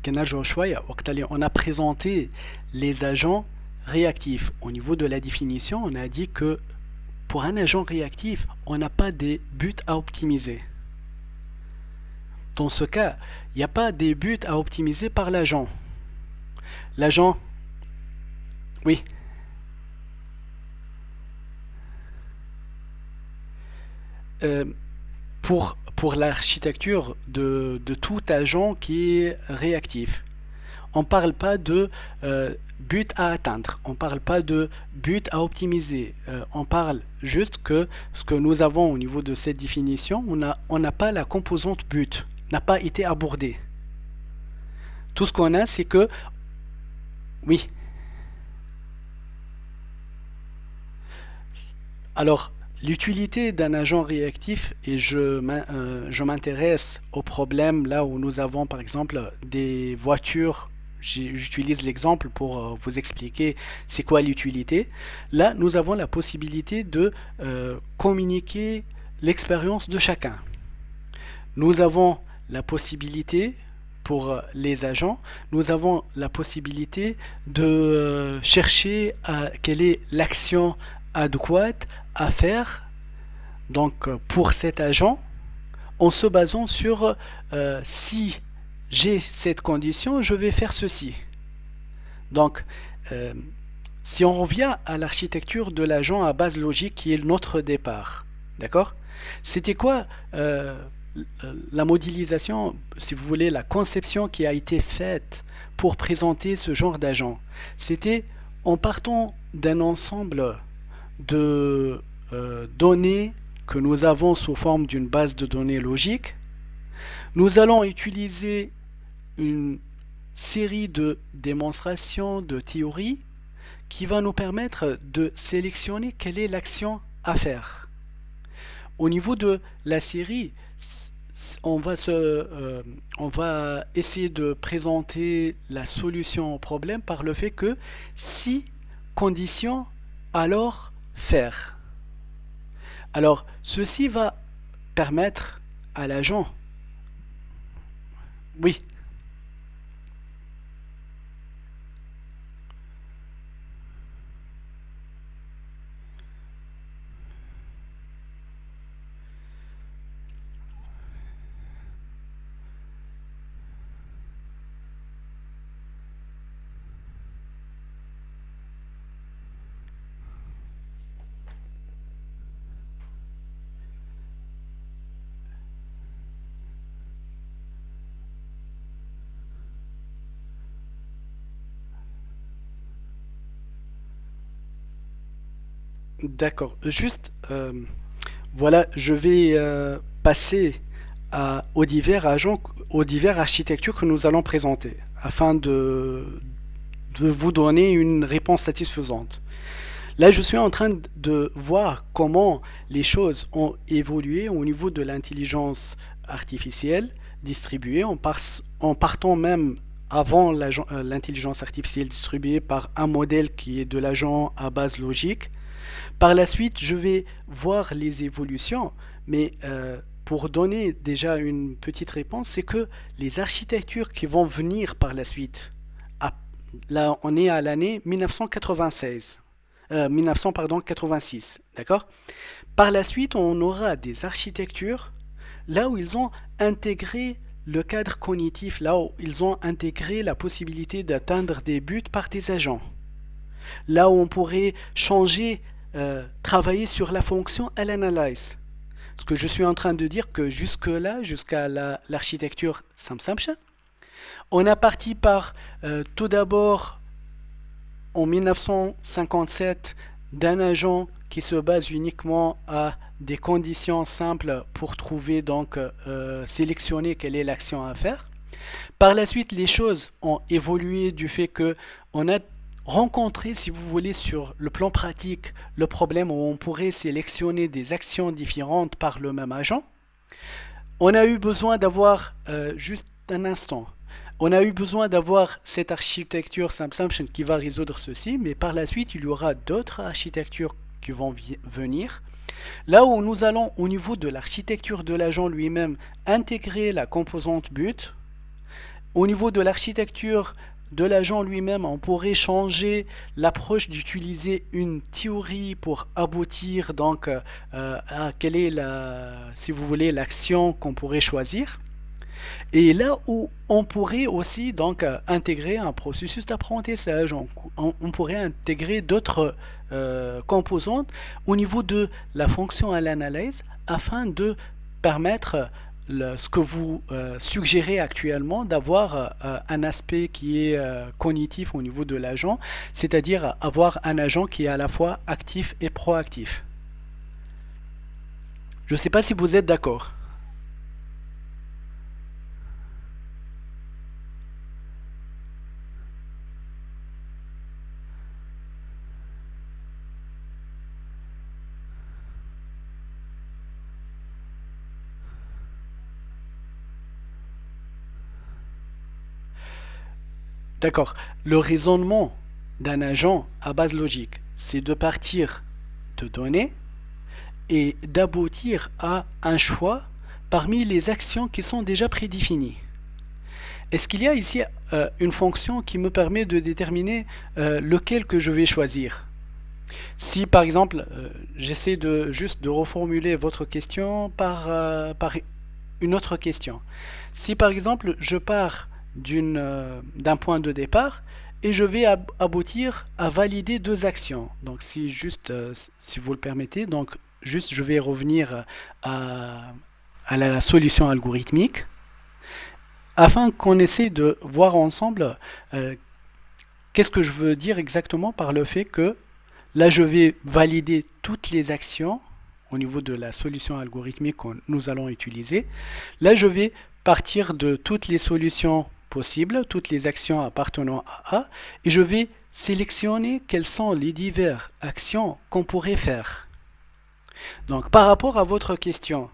كنرجعوا شوية وقت اللي on a présenté les agents réactifs. Au niveau de la définition, on a dit que pour un agent réactif, on n'a pas des buts à optimiser. Dans ce cas, il n'y a pas des buts à optimiser par l'agent. L'agent, oui. Pour l'architecture de tout agent qui est réactif, on ne parle pas de but à atteindre, on ne parle pas de but à optimiser, on parle juste que ce que nous avons au niveau de cette définition, on n'a pas la composante but, n'a pas été abordée. Tout ce qu'on a, c'est que, oui. Alors, l'utilité d'un agent réactif, et je m'intéresse au problème là où nous avons par exemple des voitures j'utilise l'exemple pour vous expliquer c'est quoi l'utilité. Là, nous avons la possibilité de communiquer l'expérience de chacun. Nous avons la possibilité pour les agents, nous avons la possibilité de chercher quelle est l'action adéquate à faire donc pour cet agent en se basant sur si j'ai cette condition, je vais faire ceci. Donc, euh, si on revient à l'architecture de l'agent à base logique qui est notre départ, d'accord? C'était quoi la modélisation, si vous voulez, la conception qui a été faite pour présenter ce genre d'agent? C'était en partant d'un ensemble de données que nous avons sous forme d'une base de données logique. Nous allons utiliser une série de démonstrations, de théories qui va nous permettre de sélectionner quelle est l'action à faire. Au niveau de la série, on va essayer de présenter la solution au problème par le fait que si condition, alors faire. Alors, ceci va permettre à l'agent, oui, d'accord. Juste, voilà, je vais passer aux divers agents, aux divers architectures que nous allons présenter, afin de vous donner une réponse satisfaisante. Là, je suis en train de voir comment les choses ont évolué au niveau de l'intelligence artificielle distribuée, en partant même avant l'intelligence artificielle distribuée par un modèle qui est de l'agent à base logique. Par la suite, je vais voir les évolutions, mais pour donner déjà une petite réponse, c'est que les architectures qui vont venir par la suite, à- là on est à l'année 1996, 1986, d'accord? Par la suite, on aura des architectures là où ils ont intégré le cadre cognitif, là où ils ont intégré la possibilité d'atteindre des buts par des agents. Là où on pourrait changer, travailler sur la fonction à l'analyse. Ce que je suis en train de dire que jusque-là, jusqu'à l'architecture Samsamsha, on a parti par tout d'abord en 1957 d'un agent qui se base uniquement à des conditions simples pour trouver donc sélectionner quelle est l'action à faire. Par la suite, les choses ont évolué du fait que on a rencontré, si vous voulez, sur le plan pratique, le problème où on pourrait sélectionner des actions différentes par le même agent. On a eu besoin d'avoir, juste un instant, on a eu besoin d'avoir cette architecture Samsung qui va résoudre ceci, mais par la suite, il y aura d'autres architectures qui vont venir. Là où nous allons, au niveau de l'architecture de l'agent lui-même, intégrer la composante but. Au niveau de l'architecture de l'agent lui-même, on pourrait changer l'approche d'utiliser une théorie pour aboutir donc à quelle est si vous voulez, l'action qu'on pourrait choisir. Et là où on pourrait aussi donc intégrer un processus d'apprentissage, on pourrait intégrer d'autres composantes au niveau de la fonction à l'analyse afin de permettre ce que vous suggérez actuellement d'avoir un aspect qui est cognitif au niveau de l'agent, c'est-à-dire avoir un agent qui est à la fois actif et proactif. Je ne sais pas si vous êtes d'accord. D'accord. Le raisonnement d'un agent à base logique, c'est de partir de données et d'aboutir à un choix parmi les actions qui sont déjà prédéfinies. Est-ce qu'il y a ici une fonction qui me permet de déterminer lequel que je vais choisir? Si par exemple, j'essaie de juste de reformuler votre question par une autre question. Si par exemple je pars d'un point de départ et je vais aboutir à valider deux actions. Donc si vous le permettez, donc juste je vais revenir à la solution algorithmique afin qu'on essaie de voir ensemble euh, qu'est-ce que je veux dire exactement par le fait que là je vais valider toutes les actions au niveau de la solution algorithmique que nous allons utiliser. Là je vais partir de toutes les solutions possibles, toutes les actions appartenant à A, et je vais sélectionner quelles sont les diverses actions qu'on pourrait faire. Donc par rapport à votre question,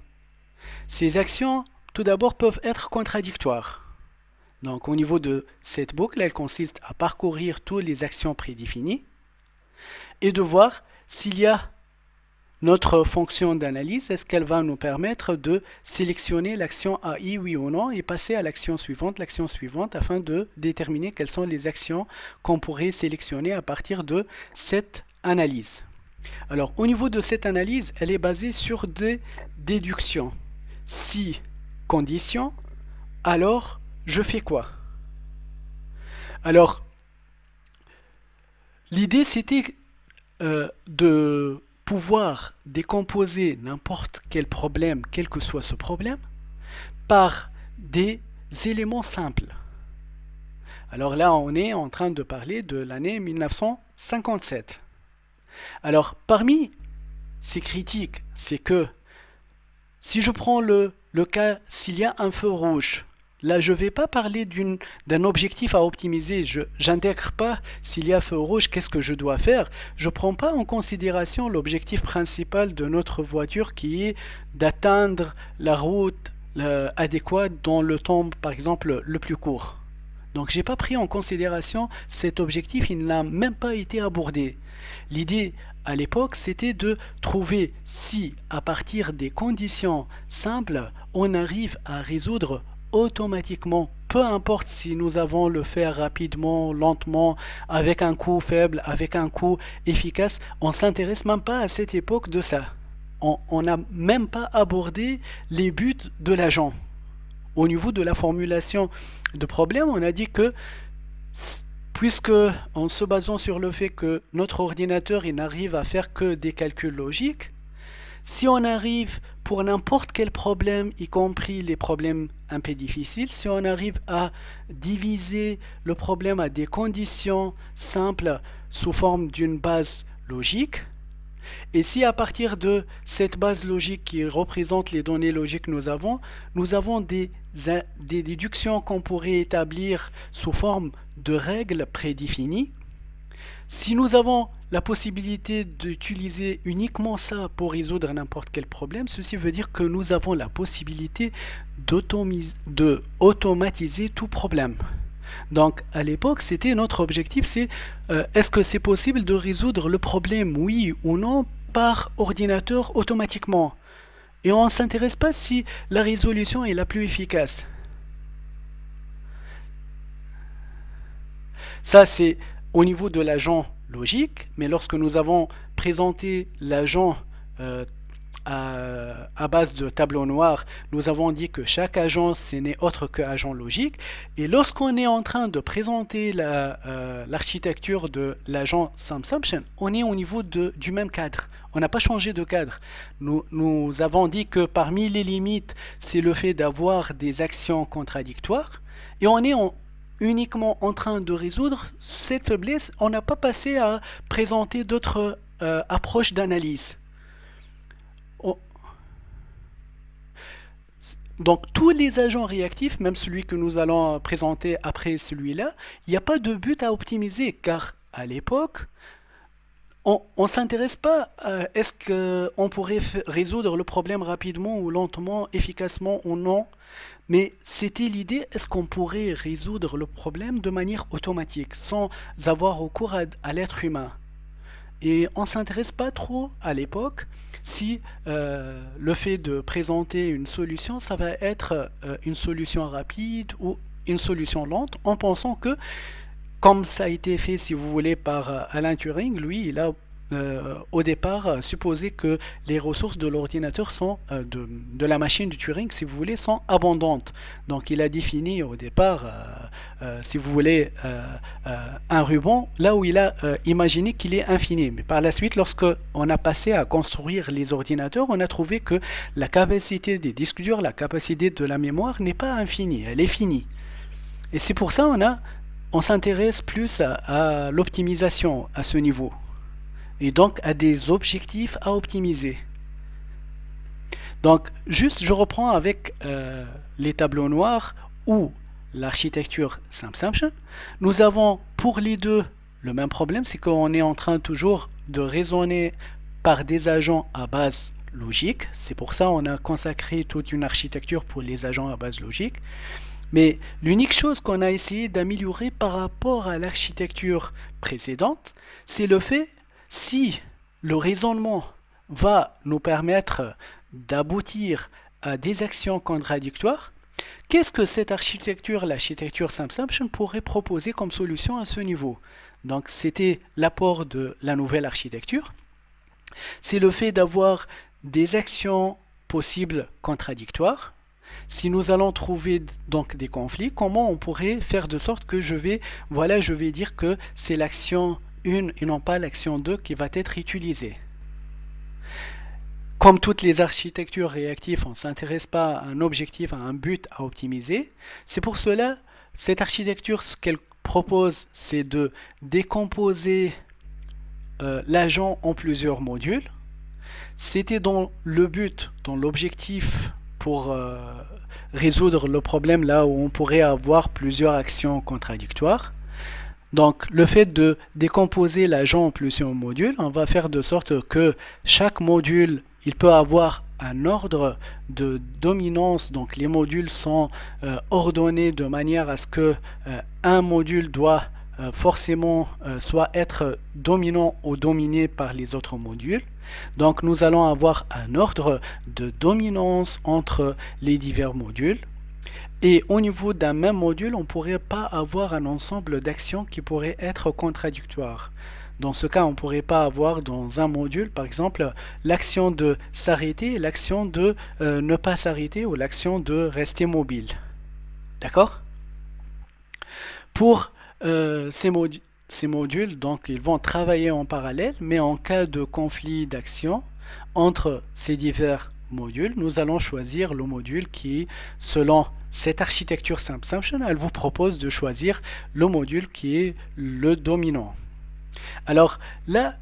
ces actions tout d'abord peuvent être contradictoires. Donc au niveau de cette boucle, elle consiste à parcourir toutes les actions prédéfinies et de voir s'il y a notre fonction d'analyse, est-ce qu'elle va nous permettre de sélectionner l'action AI, oui ou non, et passer à l'action suivante, afin de déterminer quelles sont les actions qu'on pourrait sélectionner à partir de cette analyse. Alors, au niveau de cette analyse, elle est basée sur des déductions. Si condition, alors je fais quoi? Alors, l'idée c'était de pouvoir décomposer n'importe quel problème, quel que soit ce problème, par des éléments simples. Alors là, on est en train de parler de l'année 1957. Alors, parmi ces critiques, c'est que si je prends le cas, s'il y a un feu rouge, là je ne vais pas parler d'un objectif à optimiser, je n'intègre pas s'il y a feu rouge, qu'est-ce que je dois faire. Je ne prends pas en considération l'objectif principal de notre voiture qui est d'atteindre la route adéquate dans le temps, par exemple, le plus court. Donc j'ai pas pris en considération cet objectif, il n'a même pas été abordé. L'idée à l'époque, c'était de trouver si, à partir des conditions simples, on arrive à résoudre automatiquement, peu importe si nous avons le faire rapidement, lentement, avec un coût faible, avec un coût efficace, on s'intéresse même pas à cette époque de ça. On n'a même pas abordé les buts de l'agent. Au niveau de la formulation de problème, on a dit que puisque en se basant sur le fait que notre ordinateur il n'arrive à faire que des calculs logiques, si on arrive pour n'importe quel problème, y compris les problèmes un peu difficiles, si on arrive à diviser le problème à des conditions simples sous forme d'une base logique, et si à partir de cette base logique qui représente les données logiques que nous avons des déductions qu'on pourrait établir sous forme de règles prédéfinies. Si nous avons la possibilité d'utiliser uniquement ça pour résoudre n'importe quel problème, ceci veut dire que nous avons la possibilité d'automatiser tout problème. Donc à l'époque, c'était notre objectif, c'est est-ce que c'est possible de résoudre le problème, oui ou non, par ordinateur automatiquement. Et on ne s'intéresse pas si la résolution est la plus efficace. Ça, c'est au niveau de l'agent logique, mais lorsque nous avons présenté l'agent euh, à base de tableau noir, nous avons dit que chaque agent, ce n'est autre qu'agent logique. Et lorsqu'on est en train de présenter l'architecture de l'agent SumSumption, on est au niveau du même cadre. On n'a pas changé de cadre. Nous avons dit que parmi les limites, c'est le fait d'avoir des actions contradictoires. Et on est uniquement en train de résoudre cette faiblesse. On n'a pas passé à présenter d'autres approches d'analyse. Donc tous les agents réactifs, même celui que nous allons présenter après celui-là, il n'y a pas de but à optimiser car à l'époque, On s'intéresse pas à est-ce qu'on pourrait résoudre le problème rapidement ou lentement, efficacement ou non, mais c'était l'idée, est-ce qu'on pourrait résoudre le problème de manière automatique, sans avoir recours à l'être humain? Et on ne s'intéresse pas trop à l'époque si le fait de présenter une solution, ça va être une solution rapide ou une solution lente, en pensant que, comme ça a été fait, si vous voulez, par Alan Turing, lui, il a au départ supposé que les ressources de l'ordinateur sont de la machine de Turing, si vous voulez, sont abondantes. Donc il a défini au départ, si vous voulez, un ruban là où il a imaginé qu'il est infini. Mais par la suite, lorsque on a passé à construire les ordinateurs, on a trouvé que la capacité des disques durs, la capacité de la mémoire n'est pas infinie, elle est finie. Et c'est pour ça on s'intéresse plus à l'optimisation à ce niveau et donc à des objectifs à optimiser. Donc, juste, je reprends avec les tableaux noirs ou l'architecture SimSum. Nous avons pour les deux le même problème, c'est qu'on est en train toujours de raisonner par des agents à base logique. C'est pour ça qu'on a consacré toute une architecture pour les agents à base logique. Mais l'unique chose qu'on a essayé d'améliorer par rapport à l'architecture précédente, c'est le fait si le raisonnement va nous permettre d'aboutir à des actions contradictoires, qu'est-ce que cette architecture, l'architecture SimSum, pourrait proposer comme solution à ce niveau? Donc c'était l'apport de la nouvelle architecture. C'est le fait d'avoir des actions possibles contradictoires. Si nous allons trouver donc des conflits, comment on pourrait faire de sorte que je vais dire que c'est l'action 1 et non pas l'action 2 qui va être utilisée. Comme toutes les architectures réactives, on ne s'intéresse pas à un objectif, à un but à optimiser. C'est pour cela, cette architecture, ce qu'elle propose, c'est de décomposer l'agent en plusieurs modules. C'était dans le but, dans l'objectif pour résoudre le problème là où on pourrait avoir plusieurs actions contradictoires. Donc le fait de décomposer l'agent en plusieurs modules, on va faire de sorte que chaque module, il peut avoir un ordre de dominance. Donc les modules sont ordonnés de manière à ce que un module doit forcément soit être dominant ou dominé par les autres modules. Donc nous allons avoir un ordre de dominance entre les divers modules. Et au niveau d'un même module, on ne pourrait pas avoir un ensemble d'actions qui pourraient être contradictoires. Dans ce cas, on ne pourrait pas avoir dans un module, par exemple, l'action de s'arrêter et l'action de ne pas s'arrêter ou l'action de rester mobile. D'accord? Pour ces modules, donc, ils vont travailler en parallèle, mais en cas de conflit d'action entre ces divers modules, nous allons choisir le module qui, selon cette architecture SimSum, elle vous propose de choisir le module qui est le dominant. Alors là,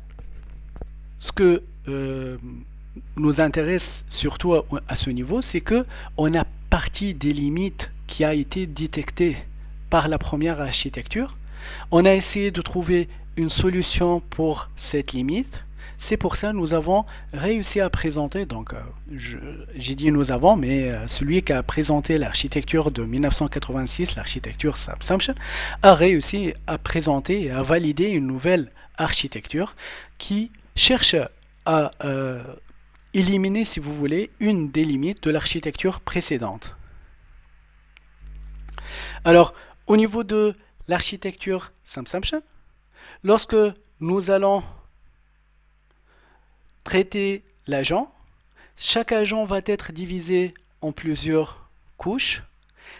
ce que nous intéresse surtout à ce niveau, c'est que on a partie des limites qui a été détectée par la première architecture. On a essayé de trouver une solution pour cette limite. C'est pour ça que nous avons réussi à présenter, donc j'ai dit nous avons, mais celui qui a présenté l'architecture de 1986, l'architecture SimSum, a réussi à présenter et à valider une nouvelle architecture qui cherche à éliminer, si vous voulez, une des limites de l'architecture précédente. Alors, au niveau de l'architecture SimSum, lorsque nous allons traiter l'agent, chaque agent va être divisé en plusieurs couches,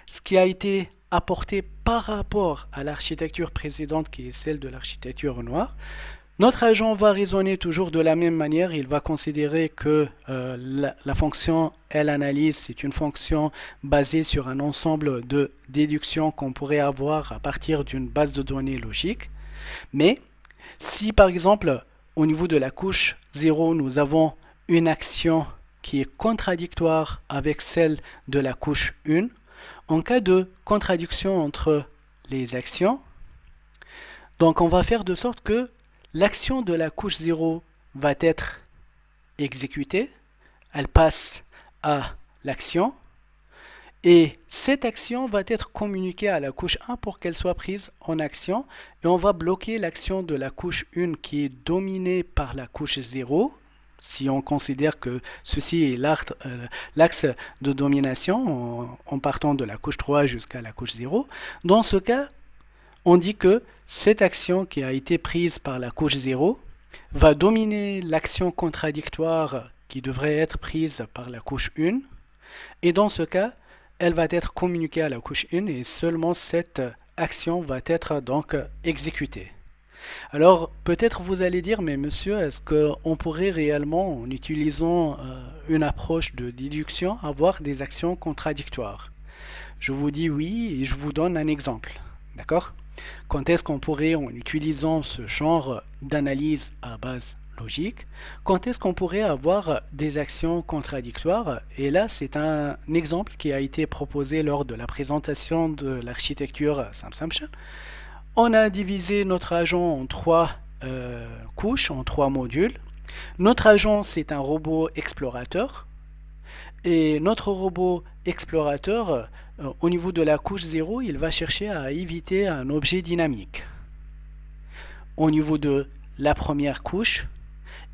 ce qui a été apporté par rapport à l'architecture précédente qui est celle de l'architecture noire. Notre agent va raisonner toujours de la même manière, il va considérer que la fonction L-analyse, c'est une fonction basée sur un ensemble de déductions qu'on pourrait avoir à partir d'une base de données logique. Mais si par exemple, au niveau de la couche 0, nous avons une action qui est contradictoire avec celle de la couche 1, en cas de contradiction entre les actions, donc on va faire de sorte que l'action de la couche 0 va être exécutée, elle passe à l'action, et cette action va être communiquée à la couche 1 pour qu'elle soit prise en action, et on va bloquer l'action de la couche 1 qui est dominée par la couche 0, si on considère que ceci est l'axe de domination en partant de la couche 3 jusqu'à la couche 0. Dans ce cas, on dit que cette action qui a été prise par la couche 0 va dominer l'action contradictoire qui devrait être prise par la couche 1. Et dans ce cas, elle va être communiquée à la couche 1 et seulement cette action va être donc exécutée. Alors peut-être vous allez dire, mais monsieur, est-ce qu'on pourrait réellement, en utilisant une approche de déduction, avoir des actions contradictoires? Je vous dis oui et je vous donne un exemple. D'accord? Quand est-ce qu'on pourrait, en utilisant ce genre d'analyse à base logique, quand est-ce qu'on pourrait avoir des actions contradictoires? Et là, c'est un exemple qui a été proposé lors de la présentation de l'architecture SAM-SAMSHA. On a divisé notre agent en trois couches, en trois modules. Notre agent, c'est un robot explorateur. Et notre robot explorateur, au niveau de la couche 0, il va chercher à éviter un objet dynamique. Au niveau de la première couche,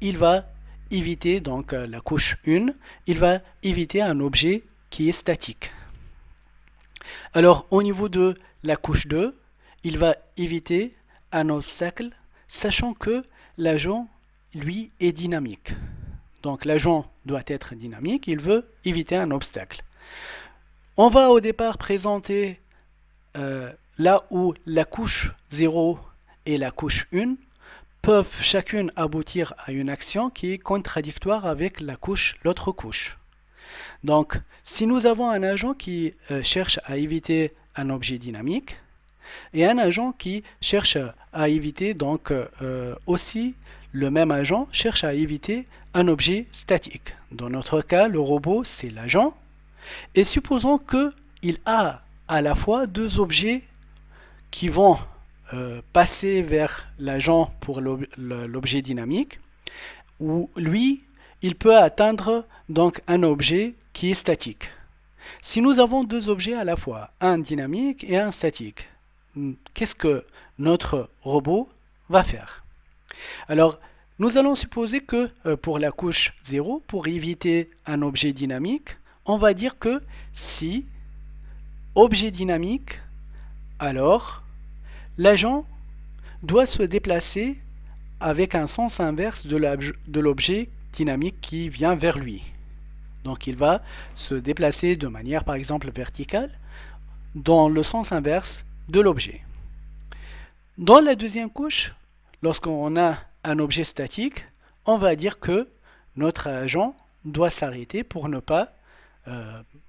il va éviter, donc la couche 1, il va éviter un objet qui est statique. Alors au niveau de la couche 2, il va éviter un obstacle, sachant que l'agent, lui, est dynamique. Donc l'agent doit être dynamique, il veut éviter un obstacle. On va au départ présenter là où la couche 0 et la couche 1 peuvent chacune aboutir à une action qui est contradictoire avec l'autre couche. Donc, si nous avons un agent qui cherche à éviter un objet dynamique et un agent qui cherche à éviter, donc aussi le même agent cherche à éviter un objet statique. Dans notre cas, le robot, c'est l'agent. Et supposons qu'il a à la fois deux objets qui vont passer vers l'agent pour l'objet dynamique, où lui, il peut atteindre donc un objet qui est statique. Si nous avons deux objets à la fois, un dynamique et un statique, qu'est-ce que notre robot va faire? Alors, nous allons supposer que pour la couche 0, pour éviter un objet dynamique, on va dire que si objet dynamique, alors l'agent doit se déplacer avec un sens inverse de l'objet dynamique qui vient vers lui. Donc il va se déplacer de manière par exemple verticale dans le sens inverse de l'objet. Dans la deuxième couche, lorsqu'on a un objet statique, on va dire que notre agent doit s'arrêter pour ne pas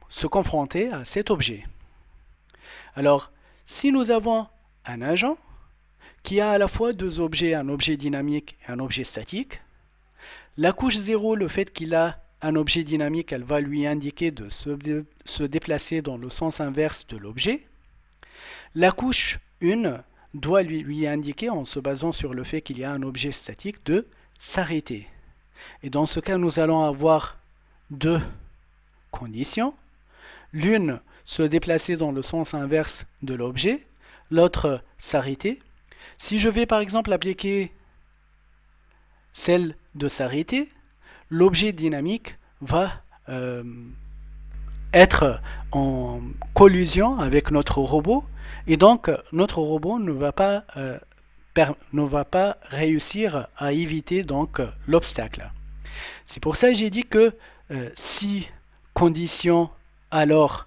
se confronter à cet objet. Alors, si nous avons un agent qui a à la fois deux objets, un objet dynamique et un objet statique, la couche 0, le fait qu'il a un objet dynamique, elle va lui indiquer de se déplacer dans le sens inverse de l'objet. La couche 1 doit lui indiquer, en se basant sur le fait qu'il y a un objet statique, de s'arrêter. Et dans ce cas, nous allons avoir deux conditions. L'une, se déplacer dans le sens inverse de l'objet, l'autre, s'arrêter. Si je vais par exemple appliquer celle de s'arrêter, l'objet dynamique va être en collision avec notre robot et donc notre robot ne va pas réussir à éviter donc l'obstacle. C'est pour ça que j'ai dit que si condition, alors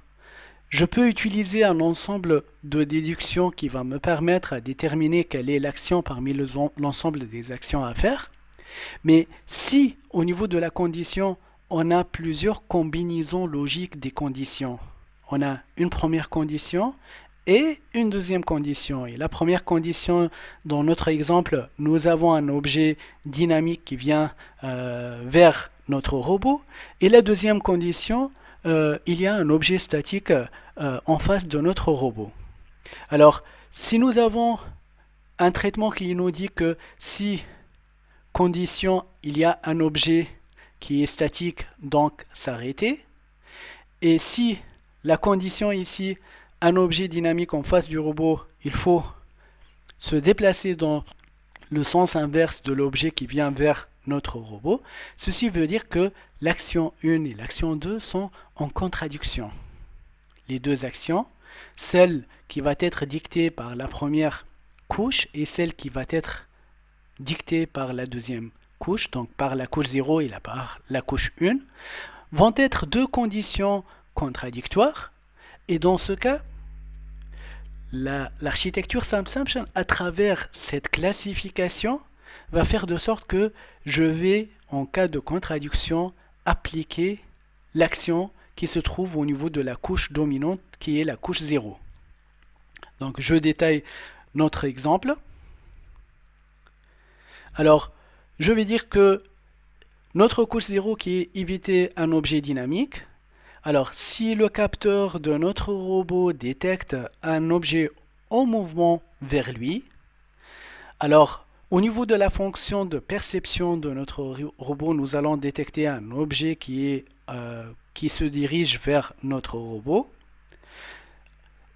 je peux utiliser un ensemble de déductions qui va me permettre de déterminer quelle est l'action parmi l'ensemble des actions à faire. Mais si au niveau de la condition, on a plusieurs combinaisons logiques des conditions, on a une première condition et une deuxième condition. Et la première condition, dans notre exemple, nous avons un objet dynamique qui vient vers notre robot. Et la deuxième condition, il y a un objet statique en face de notre robot. Alors, si nous avons un traitement qui nous dit que si condition il y a un objet qui est statique, donc s'arrêter, et si la condition ici, un objet dynamique en face du robot, il faut se déplacer dans le sens inverse de l'objet qui vient vers notre robot, ceci veut dire que l'action 1 et l'action 2 sont en contradiction. Les deux actions, celle qui va être dictée par la première couche et celle qui va être dictée par la deuxième couche, donc par la couche 0 et par la couche 1, vont être deux conditions contradictoires. Et dans ce cas, l'architecture SAM-Sumption, à travers cette classification, va faire de sorte que je vais, en cas de contradiction, appliquer l'action qui se trouve au niveau de la couche dominante, qui est la couche 0. Donc je détaille notre exemple. Alors, je vais dire que notre couche 0 qui est éviter un objet dynamique. Alors, si le capteur de notre robot détecte un objet en mouvement vers lui, alors au niveau de la fonction de perception de notre robot, nous allons détecter un objet qui se dirige vers notre robot.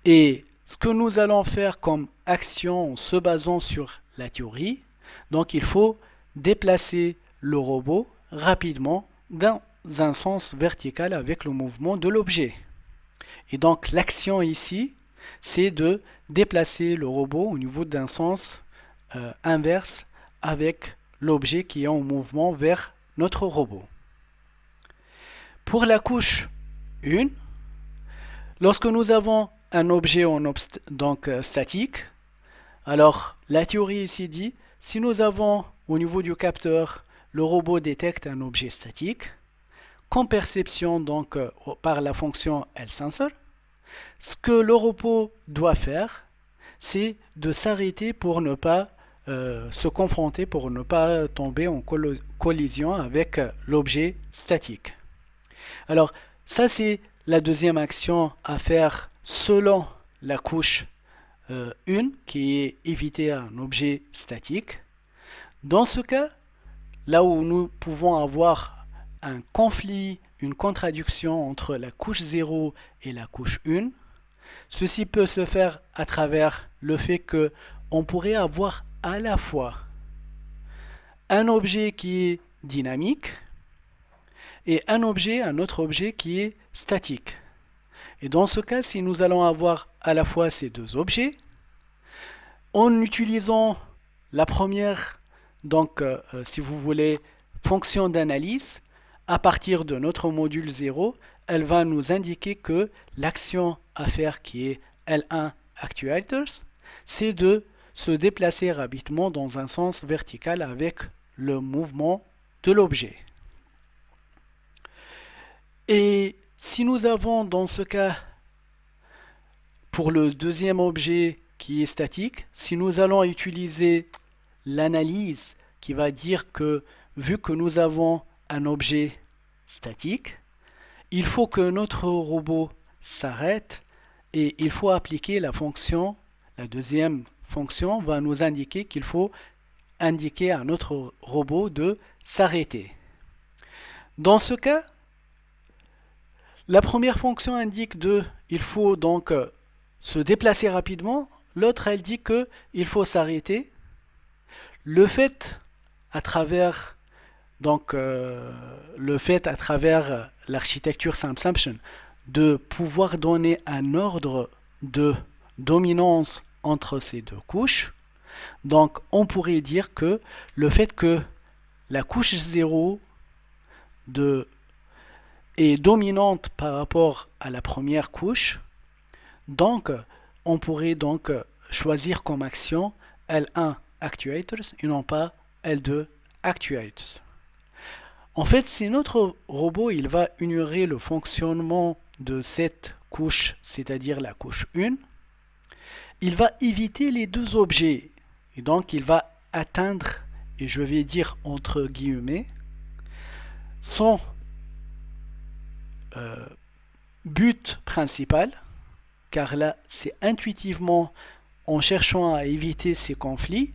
Et ce que nous allons faire comme action en se basant sur la théorie, donc il faut déplacer le robot rapidement dans un sens vertical avec le mouvement de l'objet. Et donc l'action ici, c'est de déplacer le robot au niveau d'un sens inverse avec l'objet qui est en mouvement vers notre robot. Pour la couche 1, lorsque nous avons un objet statique, alors la théorie ici dit, si nous avons au niveau du capteur, le robot détecte un objet statique, comme perception donc par la fonction L-sensor, ce que le robot doit faire, c'est de s'arrêter pour ne pas se confronter, pour ne pas tomber en collision avec l'objet statique. Alors, ça c'est la deuxième action à faire selon la couche 1, qui est éviter un objet statique. Dans ce cas, là où nous pouvons avoir un conflit, une contradiction entre la couche 0 et la couche 1, ceci peut se faire à travers le fait que on pourrait avoir à la fois un objet qui est dynamique et un autre objet qui est statique. Et dans ce cas, si nous allons avoir à la fois ces deux objets, en utilisant la première, donc si vous voulez, fonction d'analyse, à partir de notre module 0, elle va nous indiquer que l'action à faire qui est L1 Actuators, c'est de se déplacer rapidement dans un sens vertical avec le mouvement de l'objet. Et si nous avons dans ce cas, pour le deuxième objet qui est statique, si nous allons utiliser l'analyse qui va dire que vu que nous avons un objet statique, il faut que notre robot s'arrête et il faut appliquer la fonction, la deuxième fonction va nous indiquer qu'il faut indiquer à notre robot de s'arrêter. Dans ce cas, la première fonction indique il faut donc se déplacer rapidement, l'autre elle dit qu'il faut s'arrêter. Le fait à travers l'architecture SAM-Sumption de pouvoir donner un ordre de dominance entre ces deux couches, donc on pourrait dire que le fait que la couche 0 est dominante par rapport à la première couche, donc on pourrait donc choisir comme action L1 Actuators et non pas L2 Actuators. En fait, si notre robot il va ignorer le fonctionnement de cette couche, c'est-à-dire la couche 1, il va éviter les deux objets. Et donc, il va atteindre, et je vais dire entre guillemets, son but principal, car là, c'est intuitivement, en cherchant à éviter ces conflits,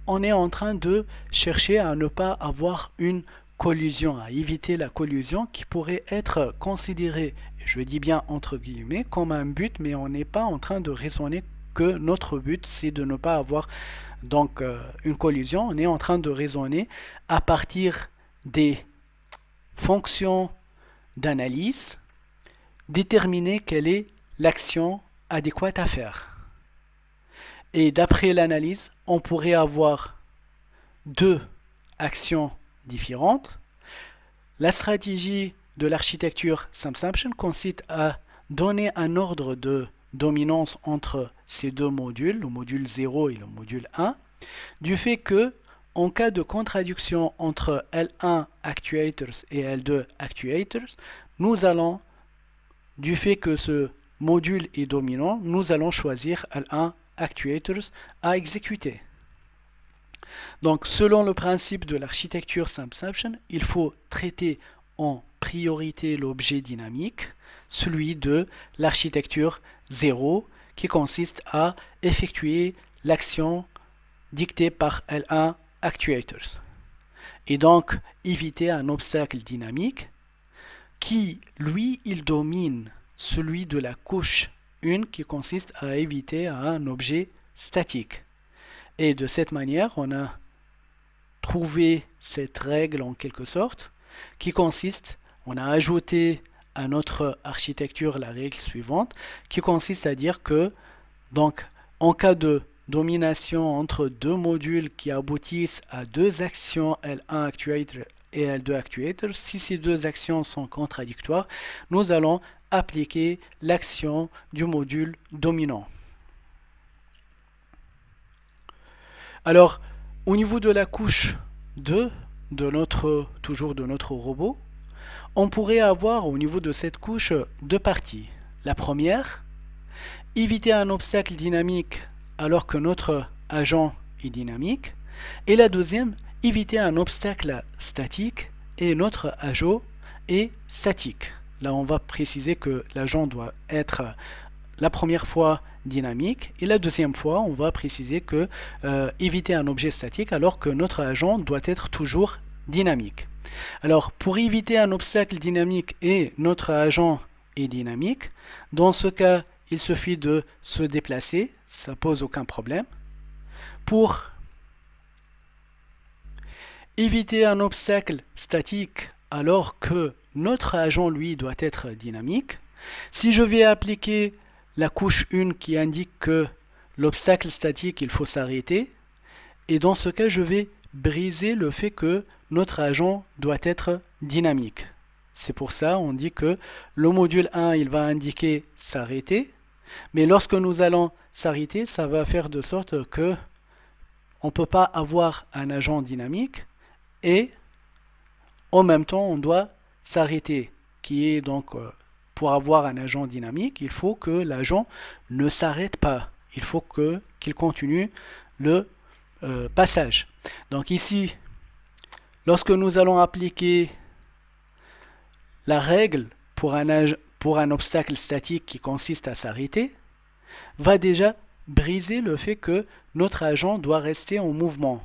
on est en train de chercher à ne pas avoir une collusion, à éviter la collusion qui pourrait être considérée, je dis bien entre guillemets, comme un but, mais on n'est pas en train de raisonner que notre but c'est de ne pas avoir une collusion. On est en train de raisonner à partir des fonctions d'analyse, déterminer quelle est l'action adéquate à faire. Et d'après l'analyse, on pourrait avoir deux actions différentes. La stratégie de l'architecture Samsaption consiste à donner un ordre de dominance entre ces deux modules, le module 0 et le module 1, du fait que, en cas de contradiction entre L1 Actuators et L2 Actuators, nous allons, du fait que ce module est dominant, nous allons choisir L1 Actuators à exécuter. Donc, selon le principe de l'architecture Samsaption, il faut traiter en priorité l'objet dynamique, celui de l'architecture 0, qui consiste à effectuer l'action dictée par L1 Actuators. Et donc, éviter un obstacle dynamique qui, lui, il domine celui de la couche 1 qui consiste à éviter un objet statique. Et de cette manière, on a trouvé cette règle en quelque sorte qui consiste, on a ajouté à notre architecture la règle suivante qui consiste à dire que donc en cas de domination entre deux modules qui aboutissent à deux actions L1 actuator et L2 actuator, si ces deux actions sont contradictoires, nous allons appliquer l'action du module dominant. Alors, au niveau de la couche 2 toujours de notre robot, on pourrait avoir au niveau de cette couche deux parties. La première, éviter un obstacle dynamique alors que notre agent est dynamique. Et la deuxième, éviter un obstacle statique et notre agent est statique. Là, on va préciser que l'agent doit être la première fois dynamique et la deuxième fois, on va préciser que éviter un objet statique alors que notre agent doit être toujours dynamique. Alors, pour éviter un obstacle dynamique et notre agent est dynamique, dans ce cas, il suffit de se déplacer, ça pose aucun problème. Pour éviter un obstacle statique alors que notre agent, lui, doit être dynamique, si je vais appliquer la couche 1 qui indique que l'obstacle statique, il faut s'arrêter, et dans ce cas, je vais briser le fait que notre agent doit être dynamique. C'est pour ça on dit que le module 1, il va indiquer s'arrêter, mais lorsque nous allons s'arrêter, ça va faire de sorte que on ne peut pas avoir un agent dynamique et en même temps on doit s'arrêter, qui est donc pour avoir un agent dynamique, il faut que l'agent ne s'arrête pas, il faut qu'il continue le passage. Donc ici, lorsque nous allons appliquer la règle pour un obstacle statique qui consiste à s'arrêter, va déjà briser le fait que notre agent doit rester en mouvement.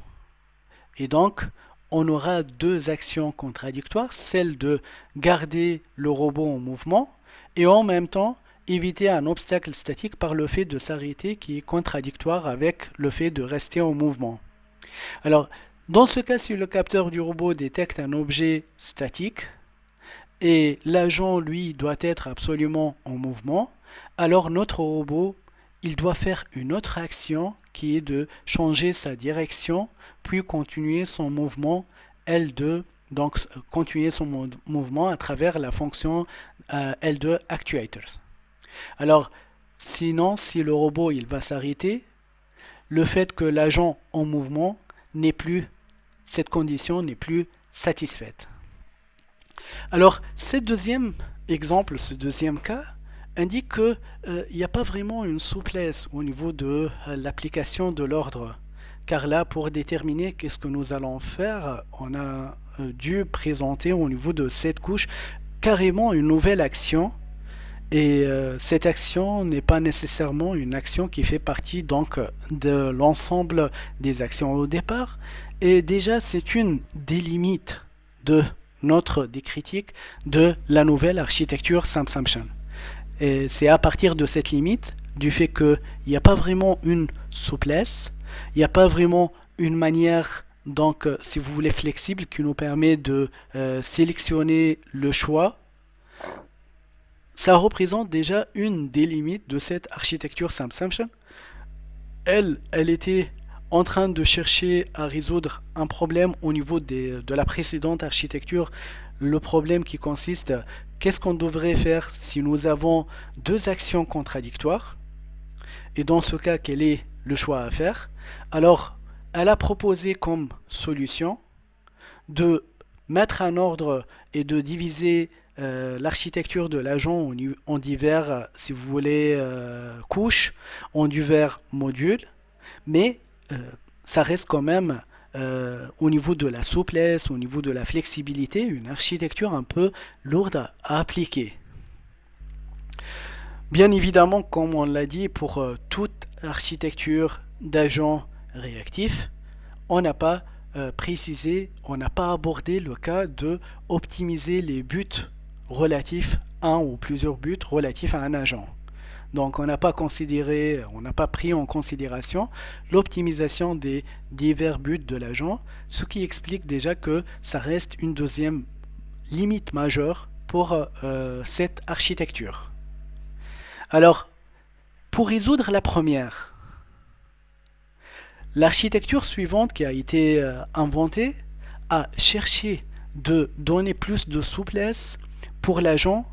Et donc, on aura deux actions contradictoires, celle de garder le robot en mouvement et en même temps éviter un obstacle statique par le fait de s'arrêter qui est contradictoire avec le fait de rester en mouvement. Alors, dans ce cas, si le capteur du robot détecte un objet statique et l'agent, lui, doit être absolument en mouvement, alors notre robot, il doit faire une autre action qui est de changer sa direction, puis continuer son mouvement L2, donc continuer son mouvement à travers la fonction L2 Actuators. Alors, sinon, si le robot il va s'arrêter, le fait que l'agent en mouvement n'est plus, cette condition n'est plus satisfaite. Alors, ce deuxième exemple, ce deuxième cas, indique qu'il n'y a pas vraiment une souplesse au niveau de l'application de l'ordre. Car là, pour déterminer qu'est-ce que nous allons faire, on a dû présenter au niveau de cette couche carrément une nouvelle action. Et cette action n'est pas nécessairement une action qui fait partie donc de l'ensemble des actions au départ. Et déjà, c'est une des limites de des critiques de la nouvelle architecture SAM-SAMSHAN. Et c'est à partir de cette limite, du fait qu'il n'y a pas vraiment une souplesse, il n'y a pas vraiment une manière, donc, si vous voulez, flexible qui nous permet de sélectionner le choix. Ça représente déjà une des limites de cette architecture SAM-SAMSHAN. Elle était en train de chercher à résoudre un problème au niveau de la précédente architecture, le problème qui consiste, qu'est-ce qu'on devrait faire si nous avons deux actions contradictoires, et dans ce cas, quel est le choix à faire? Alors, elle a proposé comme solution de mettre un ordre et de diviser l'architecture de l'agent en divers, si vous voulez, couches, en divers modules, mais euh, ça reste quand même au niveau de la souplesse, au niveau de la flexibilité, une architecture un peu lourde à appliquer. Bien évidemment, comme on l'a dit, pour toute architecture d'agent réactif, on n'a pas précisé, on n'a pas abordé le cas de optimiser les buts relatifs, un ou plusieurs buts relatifs à un agent. Donc on n'a pas considéré, on n'a pas pris en considération l'optimisation des divers buts de l'agent, ce qui explique déjà que ça reste une deuxième limite majeure pour cette architecture. Alors, pour résoudre la première, l'architecture suivante qui a été inventée a cherché de donner plus de souplesse pour l'agent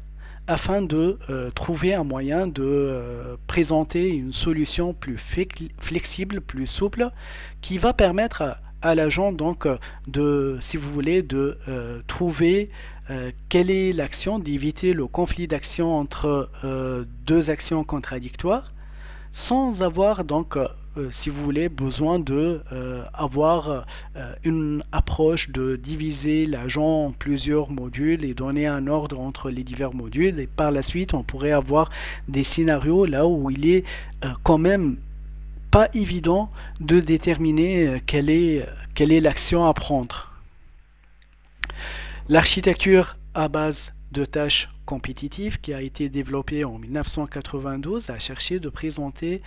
afin de trouver un moyen de présenter une solution plus flexible, plus souple, qui va permettre à l'agent donc de, si vous voulez, de trouver quelle est l'action, d'éviter le conflit d'action entre deux actions contradictoires, sans avoir donc, si vous voulez, besoin de avoir une approche de diviser l'agent en plusieurs modules et donner un ordre entre les divers modules. Et par la suite, on pourrait avoir des scénarios là où il est quand même pas évident de déterminer quelle est l'action à prendre. L'architecture à base de tâches compétitives qui a été développée en 1992 a cherché de présenter,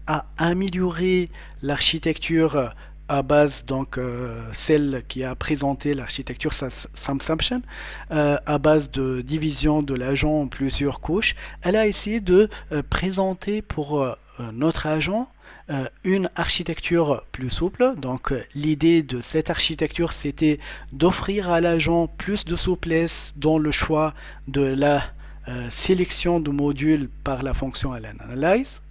à améliorer l'architecture à base, donc celle qui a présenté l'architecture SAM-SAMSHAN, à base de division de l'agent en plusieurs couches. Elle a essayé de présenter pour notre agent une architecture plus souple. Donc l'idée de cette architecture, c'était d'offrir à l'agent plus de souplesse dans le choix de la sélection de modules par la fonction analyze,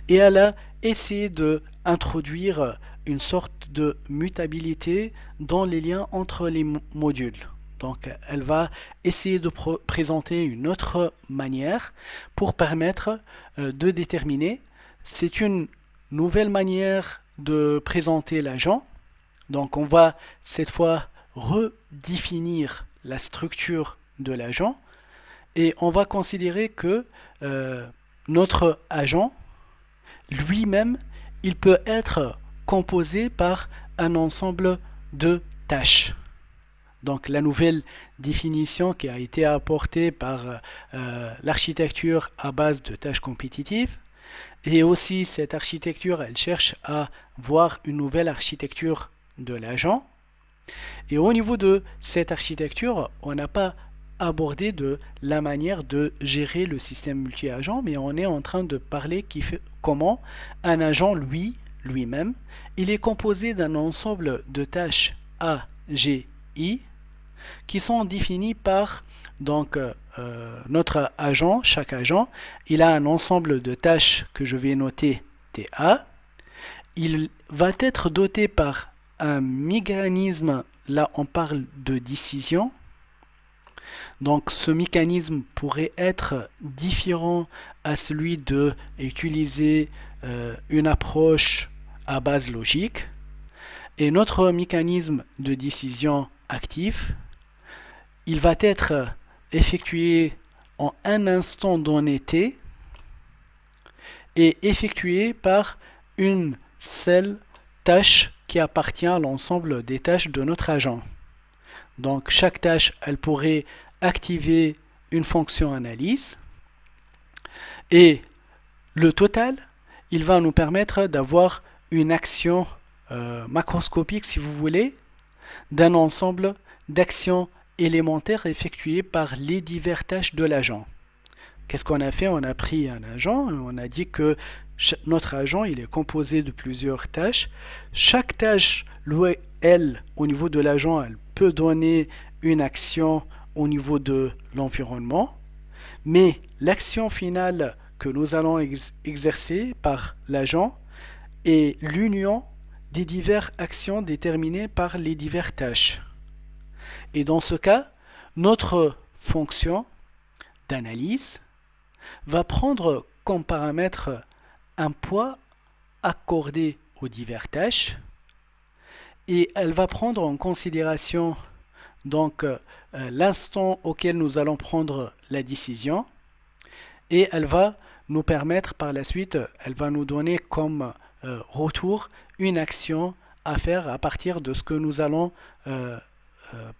et elle a essayé d'introduire une sorte de mutabilité dans les liens entre les modules. Donc elle va essayer de présenter une autre manière pour permettre de déterminer. C'est une nouvelle manière de présenter l'agent. Donc on va cette fois redéfinir la structure de l'agent et on va considérer que notre agent lui-même, il peut être composé par un ensemble de tâches. Donc la nouvelle définition qui a été apportée par l'architecture à base de tâches compétitives, et aussi cette architecture, elle cherche à voir une nouvelle architecture de l'agent. Et au niveau de cette architecture, on n'a pas abordé de la manière de gérer le système multi-agent, mais on est en train de parler comment un agent, lui-même, il est composé d'un ensemble de tâches A, G, I, qui sont définies par donc notre agent. Chaque agent, il a un ensemble de tâches que je vais noter TA. Il va être doté par un mécanisme, là on parle de décision. Donc ce mécanisme pourrait être différent à celui de utiliser une approche à base logique. Et notre mécanisme de décision actif, il va être effectué en un instant donné t est effectué par une seule tâche qui appartient à l'ensemble des tâches de notre agent. Donc chaque tâche, elle pourrait activer une fonction analyse et le total, il va nous permettre d'avoir une action macroscopique, si vous voulez, d'un ensemble d'actions élémentaires effectuées par les diverses tâches de l'agent. Qu'est-ce qu'on a fait? On a pris un agent et on a dit que notre agent il est composé de plusieurs tâches. Chaque tâche, elle, au niveau de l'agent, elle peut donner une action au niveau de l'environnement, mais l'action finale que nous allons exercer par l'agent est l'union des diverses actions déterminées par les diverses tâches. Et dans ce cas, notre fonction d'analyse va prendre comme paramètre un poids accordé aux diverses tâches et elle va prendre en considération donc l'instant auquel nous allons prendre la décision et elle va nous permettre par la suite, elle va nous donner comme retour une action à faire à partir de ce que nous allons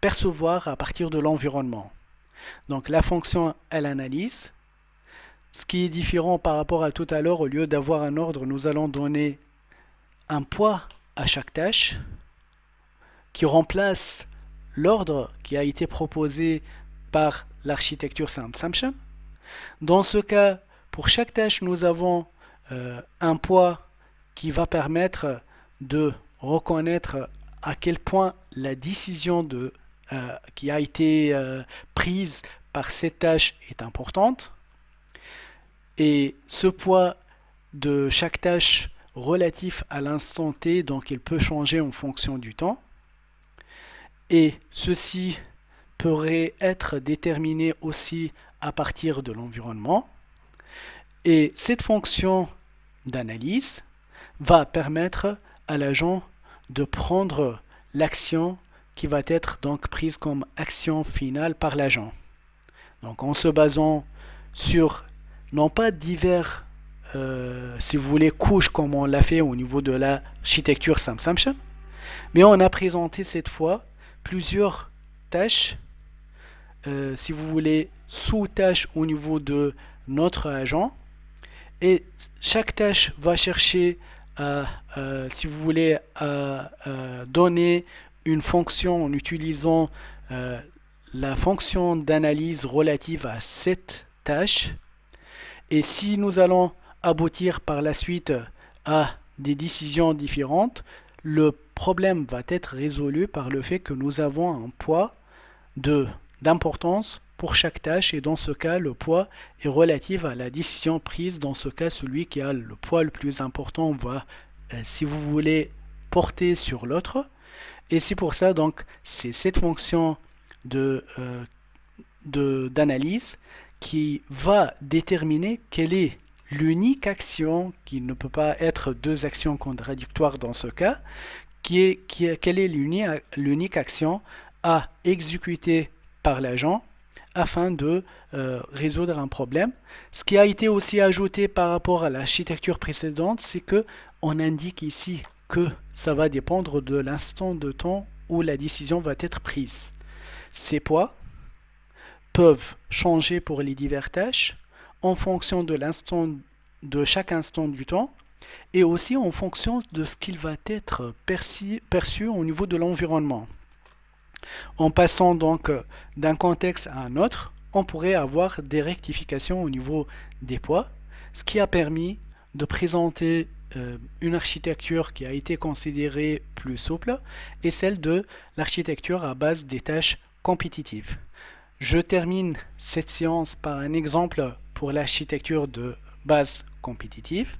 percevoir à partir de l'environnement. Donc la fonction elle analyse. Ce qui est différent par rapport à tout à l'heure, au lieu d'avoir un ordre, nous allons donner un poids à chaque tâche qui remplace l'ordre qui a été proposé par l'architecture SimSumption. Dans ce cas, pour chaque tâche, nous avons un poids qui va permettre de reconnaître à quel point la décision qui a été prise par cette tâche est importante. Et ce poids de chaque tâche relatif à l'instant t, donc il peut changer en fonction du temps. Et ceci pourrait être déterminé aussi à partir de l'environnement. Et cette fonction d'analyse va permettre à l'agent de prendre l'action qui va être donc prise comme action finale par l'agent. Donc en se basant sur non pas divers, si vous voulez, couches comme on l'a fait au niveau de l'architecture SimSumption, mais on a présenté cette fois plusieurs tâches, si vous voulez, sous-tâches au niveau de notre agent, et chaque tâche va chercher à, si vous voulez, à donner une fonction en utilisant la fonction d'analyse relative à cette tâche. Et si nous allons aboutir par la suite à des décisions différentes, le problème va être résolu par le fait que nous avons un poids d'importance pour chaque tâche et dans ce cas, le poids est relatif à la décision prise. Dans ce cas, celui qui a le poids le plus important va, si vous voulez, porter sur l'autre. Et c'est pour ça, donc, c'est cette fonction d'analyse qui va déterminer quelle est l'unique action, qui ne peut pas être deux actions contradictoires dans ce cas, quelle est l'unique action à exécuter par l'agent afin de résoudre un problème. Ce qui a été aussi ajouté par rapport à l'architecture précédente, c'est que on indique ici que ça va dépendre de l'instant de temps où la décision va être prise. Ces poids peuvent changer pour les diverses tâches en fonction de chaque instant du temps et aussi en fonction de ce qu'il va être perçu au niveau de l'environnement. En passant donc d'un contexte à un autre, on pourrait avoir des rectifications au niveau des poids, ce qui a permis de présenter une architecture qui a été considérée plus souple et celle de l'architecture à base des tâches compétitives. Je termine cette séance par un exemple pour l'architecture de base compétitive.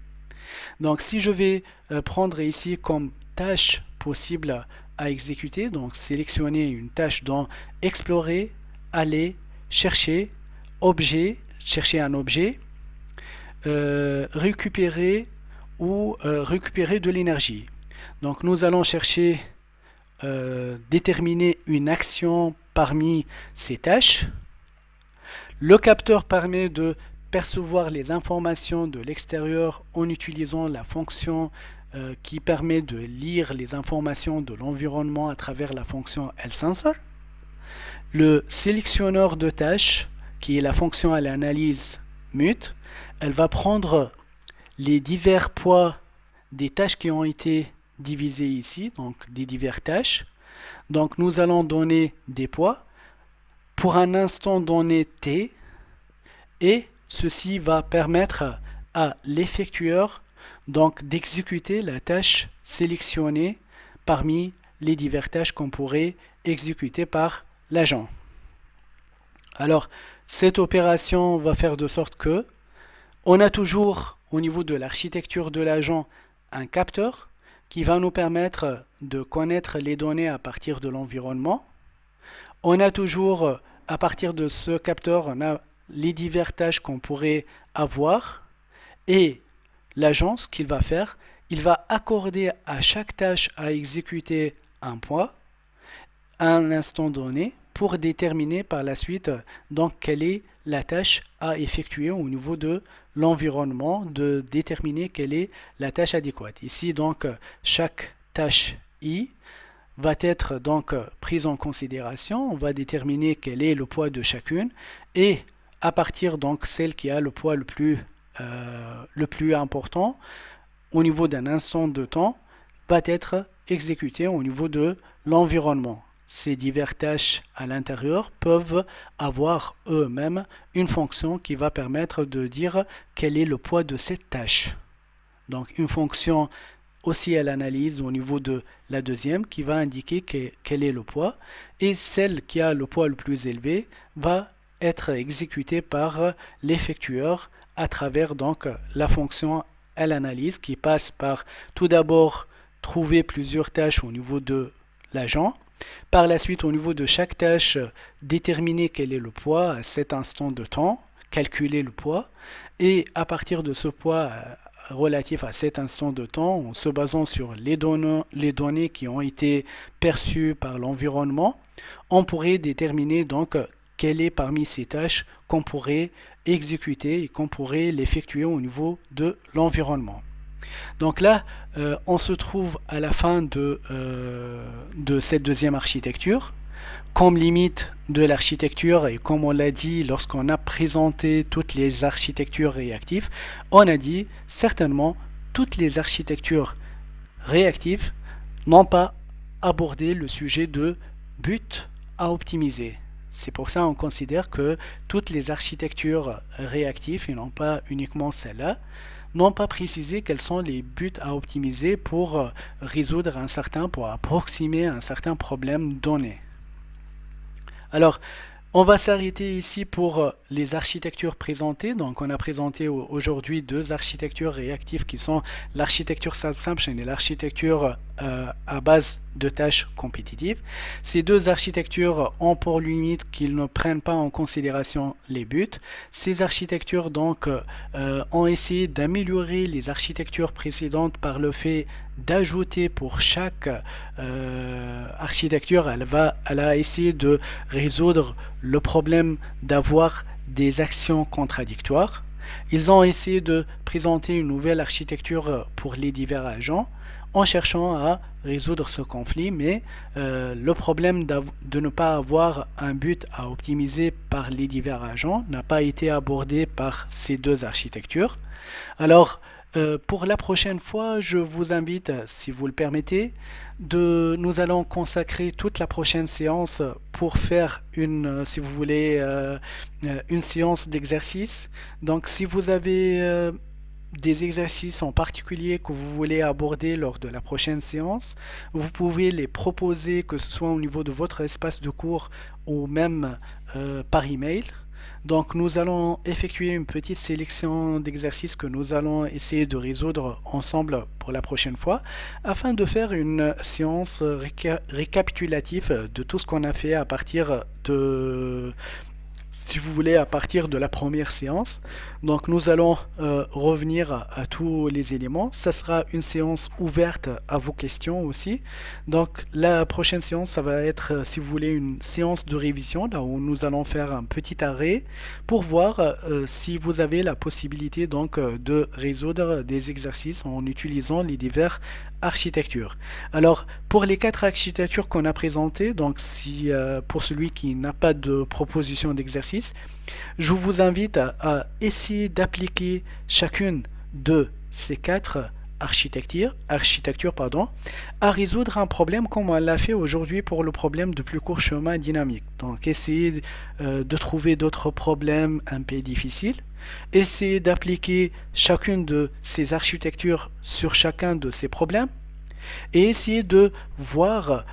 Donc si je vais prendre ici comme tâche possible à exécuter, donc sélectionner une tâche dans explorer, aller, chercher, objet, chercher un objet, récupérer ou récupérer de l'énergie. Donc nous allons chercher déterminer une action parmi ces tâches. Le capteur permet de percevoir les informations de l'extérieur en utilisant la fonction qui permet de lire les informations de l'environnement à travers la fonction LSensor. Le sélectionneur de tâches, qui est la fonction à l'analyse mute, elle va prendre les divers poids des tâches qui ont été divisées ici, donc des diverses tâches. Donc nous allons donner des poids pour un instant donné t, et ceci va permettre à l'effectueur donc d'exécuter la tâche sélectionnée parmi les diverses tâches qu'on pourrait exécuter par l'agent. Alors, cette opération va faire de sorte que on a toujours au niveau de l'architecture de l'agent un capteur qui va nous permettre de connaître les données à partir de l'environnement. On a toujours, à partir de ce capteur, on a les diverses tâches qu'on pourrait avoir, et l'agent, ce qu'il va faire, il va accorder à chaque tâche à exécuter un poids à un instant donné pour déterminer par la suite donc quelle est la tâche à effectuer au niveau de l'environnement, de déterminer quelle est la tâche adéquate. Ici donc chaque tâche I va être donc prise en considération, on va déterminer quel est le poids de chacune, et à partir donc celle qui a le poids le plus important au niveau d'un instant de temps va être exécutée au niveau de l'environnement. Ces diverses tâches à l'intérieur peuvent avoir eux-mêmes une fonction qui va permettre de dire quel est le poids de cette tâche. Donc une fonction aussi à l'analyse au niveau de la deuxième qui va indiquer quel est le poids, et celle qui a le poids le plus élevé va être exécutée par l'effectueur à travers donc la fonction à l'analyse qui passe par tout d'abord trouver plusieurs tâches au niveau de l'agent. Par la suite, au niveau de chaque tâche, déterminer quel est le poids à cet instant de temps, calculer le poids, et à partir de ce poids relatif à cet instant de temps, en se basant sur les données qui ont été perçues par l'environnement, on pourrait déterminer donc quelle est parmi ces tâches qu'on pourrait exécuter et qu'on pourrait l'effectuer au niveau de l'environnement. Donc là, on se trouve à la fin de cette deuxième architecture. Comme limite de l'architecture, et comme on l'a dit lorsqu'on a présenté toutes les architectures réactives, on a dit certainement toutes les architectures réactives n'ont pas abordé le sujet de but à optimiser. C'est pour ça qu'on considère que toutes les architectures réactives, et non pas uniquement celles-là, n'ont pas précisé quels sont les buts à optimiser pour résoudre pour approximer un certain problème donné. Alors, on va s'arrêter ici pour les architectures présentées. Donc, on a présenté aujourd'hui deux architectures réactives qui sont l'architecture Self-Sumption et l'architecture à base de tâches compétitives. Ces deux architectures ont pour limite qu'ils ne prennent pas en considération les buts. Ces architectures donc ont essayé d'améliorer les architectures précédentes par le fait d'ajouter pour chaque architecture, elle a essayé de résoudre le problème d'avoir des actions contradictoires. Ils ont essayé de présenter une nouvelle architecture pour les divers agents en cherchant à résoudre ce conflit, mais le problème de ne pas avoir un but à optimiser par les divers agents n'a pas été abordé par ces deux architectures. Alors, pour la prochaine fois, je vous invite, si vous le permettez, nous allons consacrer toute la prochaine séance pour faire si vous voulez, une séance d'exercice. Donc, si vous avez des exercices en particulier que vous voulez aborder lors de la prochaine séance, vous pouvez les proposer, que ce soit au niveau de votre espace de cours ou même par email. Donc nous allons effectuer une petite sélection d'exercices que nous allons essayer de résoudre ensemble pour la prochaine fois, afin de faire une séance récapitulative de tout ce qu'on a fait à partir si vous voulez, à partir de la première séance. Donc nous allons revenir à tous les éléments. Ça sera une séance ouverte à vos questions aussi. Donc la prochaine séance, ça va être, si vous voulez, une séance de révision, là où nous allons faire un petit arrêt pour voir si vous avez la possibilité donc de résoudre des exercices en utilisant les diverses architectures. Alors, pour les quatre architectures qu'on a présentées, donc si pour celui qui n'a pas de proposition d'exercice, je vous invite à essayer d'appliquer chacune de ces quatre architectures, pardon, à résoudre un problème comme on l'a fait aujourd'hui pour le problème de plus court chemin dynamique. Donc, essayez de trouver d'autres problèmes un peu difficiles. Essayez d'appliquer chacune de ces architectures sur chacun de ces problèmes et essayer de voir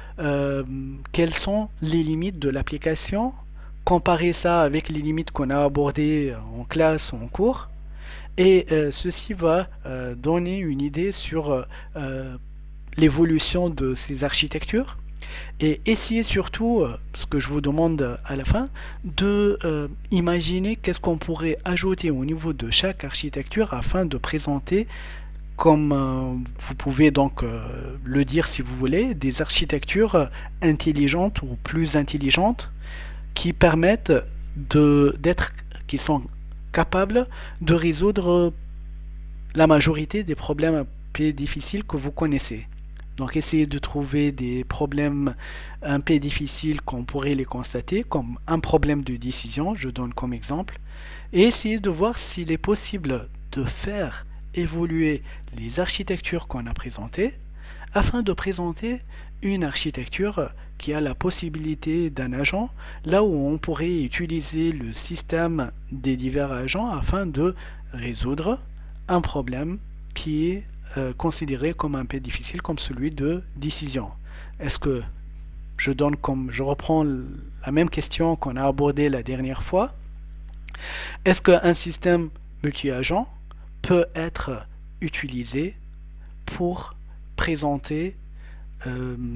quelles sont les limites de l'application, comparer ça avec les limites qu'on a abordées en classe ou en cours, et ceci va donner une idée sur l'évolution de ces architectures. Et essayez surtout, ce que je vous demande à la fin, de imaginer qu'est-ce qu'on pourrait ajouter au niveau de chaque architecture afin de présenter comme vous pouvez donc le dire si vous voulez, des architectures intelligentes ou plus intelligentes qui permettent qui sont capables de résoudre la majorité des problèmes un peu difficiles que vous connaissez. Donc essayez de trouver des problèmes un peu difficiles qu'on pourrait les constater, comme un problème de décision, je donne comme exemple, et essayez de voir s'il est possible de faire évoluer les architectures qu'on a présentées afin de présenter une architecture qui a la possibilité d'un agent, là où on pourrait utiliser le système des divers agents afin de résoudre un problème qui est considéré comme un peu difficile, comme celui de décision. Est-ce que je reprends la même question qu'on a abordée la dernière fois? Est-ce qu'un système multi-agent peut être utilisé pour présenter euh,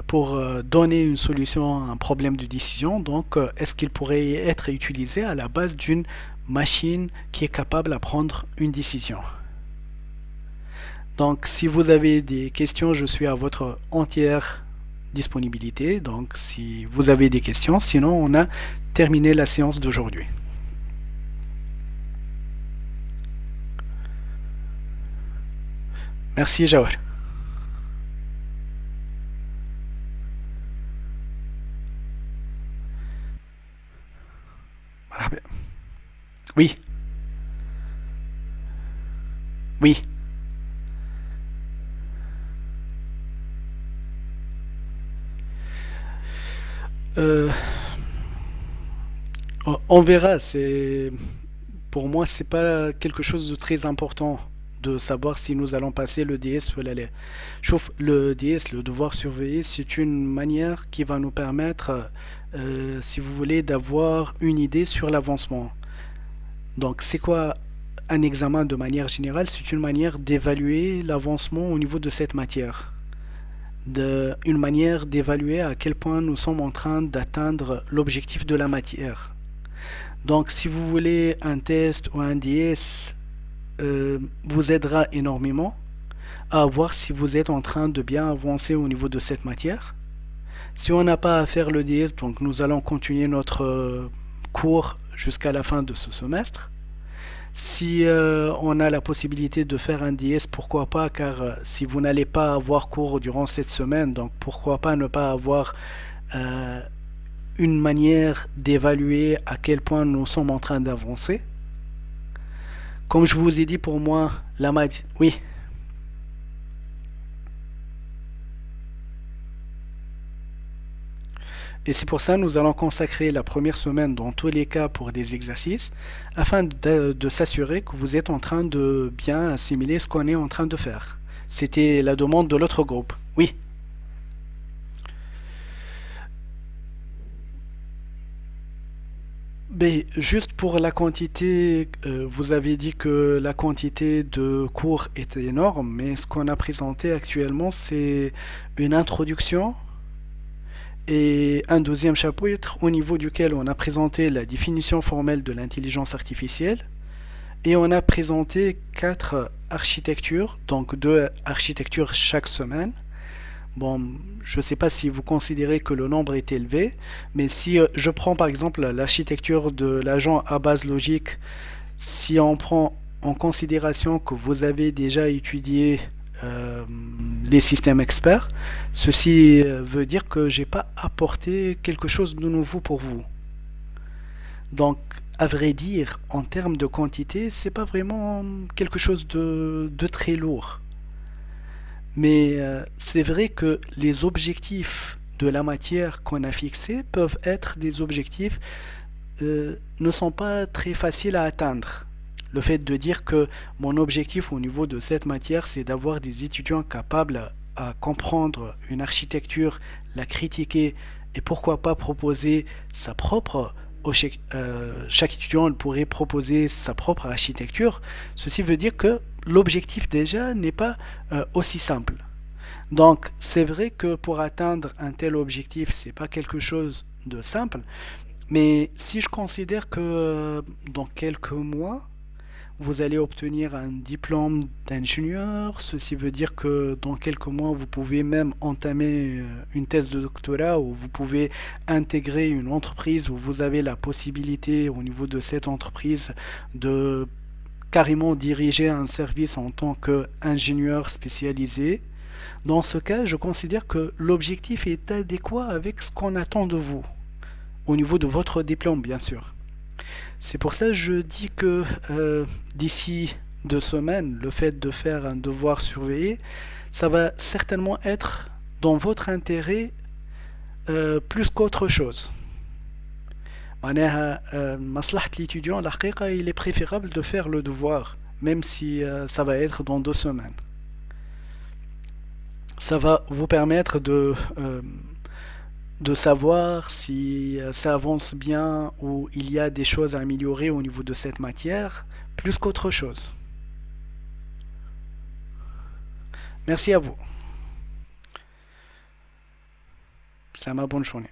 pour donner une solution à un problème de décision. Donc, est-ce qu'il pourrait être utilisé à la base d'une machine qui est capable de prendre une décision? Donc, si vous avez des questions, je suis à votre entière disponibilité. Donc, si vous avez des questions, sinon on a terminé la séance d'aujourd'hui. Merci, Jawar. Oui, oui. Euh, on verra. Pour moi, c'est pas quelque chose de très important de savoir si nous allons passer le DS ou l'ALE. Sauf le DS, le devoir surveiller, c'est une manière qui va nous permettre, si vous voulez, d'avoir une idée sur l'avancement. Donc, c'est quoi un examen de manière générale? C'est une manière d'évaluer l'avancement au niveau de cette matière. Une manière d'évaluer à quel point nous sommes en train d'atteindre l'objectif de la matière. Donc, si vous voulez, un test ou un DS vous aidera énormément à voir si vous êtes en train de bien avancer au niveau de cette matière. Si on n'a pas à faire le DS, donc nous allons continuer notre cours jusqu'à la fin de ce semestre. Si on a la possibilité de faire un DS, pourquoi pas, car si vous n'allez pas avoir cours durant cette semaine, donc pourquoi pas ne pas avoir euh, une manière d'évaluer à quel point nous sommes en train d'avancer. Comme je vous ai dit, pour moi, la maths, oui. Et c'est pour ça que nous allons consacrer la première semaine dans tous les cas pour des exercices afin de s'assurer que vous êtes en train de bien assimiler ce qu'on est en train de faire. C'était la demande de l'autre groupe. Oui. Ben, juste pour la quantité, vous avez dit que la quantité de cours est énorme, mais ce qu'on a présenté actuellement, c'est une introduction et un deuxième chapitre au niveau duquel on a présenté la définition formelle de l'intelligence artificielle et on a présenté quatre architectures, donc deux architectures chaque semaine. Bon, je ne sais pas si vous considérez que le nombre est élevé, mais si je prends par exemple l'architecture de l'agent à base logique, si on prend en considération que vous avez déjà étudié euh, les systèmes experts, ceci veut dire que j'ai pas apporté quelque chose de nouveau pour vous. Donc, à vrai dire, en termes de quantité, c'est pas vraiment quelque chose de très lourd. Mais c'est vrai que les objectifs de la matière qu'on a fixés peuvent être des objectifs ne sont pas très faciles à atteindre. Le fait de dire que mon objectif au niveau de cette matière, c'est d'avoir des étudiants capables à comprendre une architecture, la critiquer et pourquoi pas proposer sa propre. Chaque étudiant pourrait proposer sa propre architecture. Ceci veut dire que l'objectif déjà n'est pas aussi simple. Donc, c'est vrai que pour atteindre un tel objectif, c'est pas quelque chose de simple, mais si je considère que dans quelques mois, vous allez obtenir un diplôme d'ingénieur, ceci veut dire que dans quelques mois, vous pouvez même entamer une thèse de doctorat ou vous pouvez intégrer une entreprise où vous avez la possibilité au niveau de cette entreprise de carrément diriger un service en tant qu'ingénieur spécialisé. Dans ce cas, je considère que l'objectif est adéquat avec ce qu'on attend de vous, au niveau de votre diplôme, bien sûr. C'est pour ça que je dis que d'ici 2 semaines, le fait de faire un devoir surveillé, ça va certainement être dans votre intérêt plus qu'autre chose. معناها مصلحة l'étudiant, الحقيقة, il est préférable de faire le devoir, même si ça va être dans 2 semaines. Ça va vous permettre de savoir si ça avance bien ou il y a des choses à améliorer au niveau de cette matière, plus qu'autre chose. Merci à vous. C'est ma bonne journée.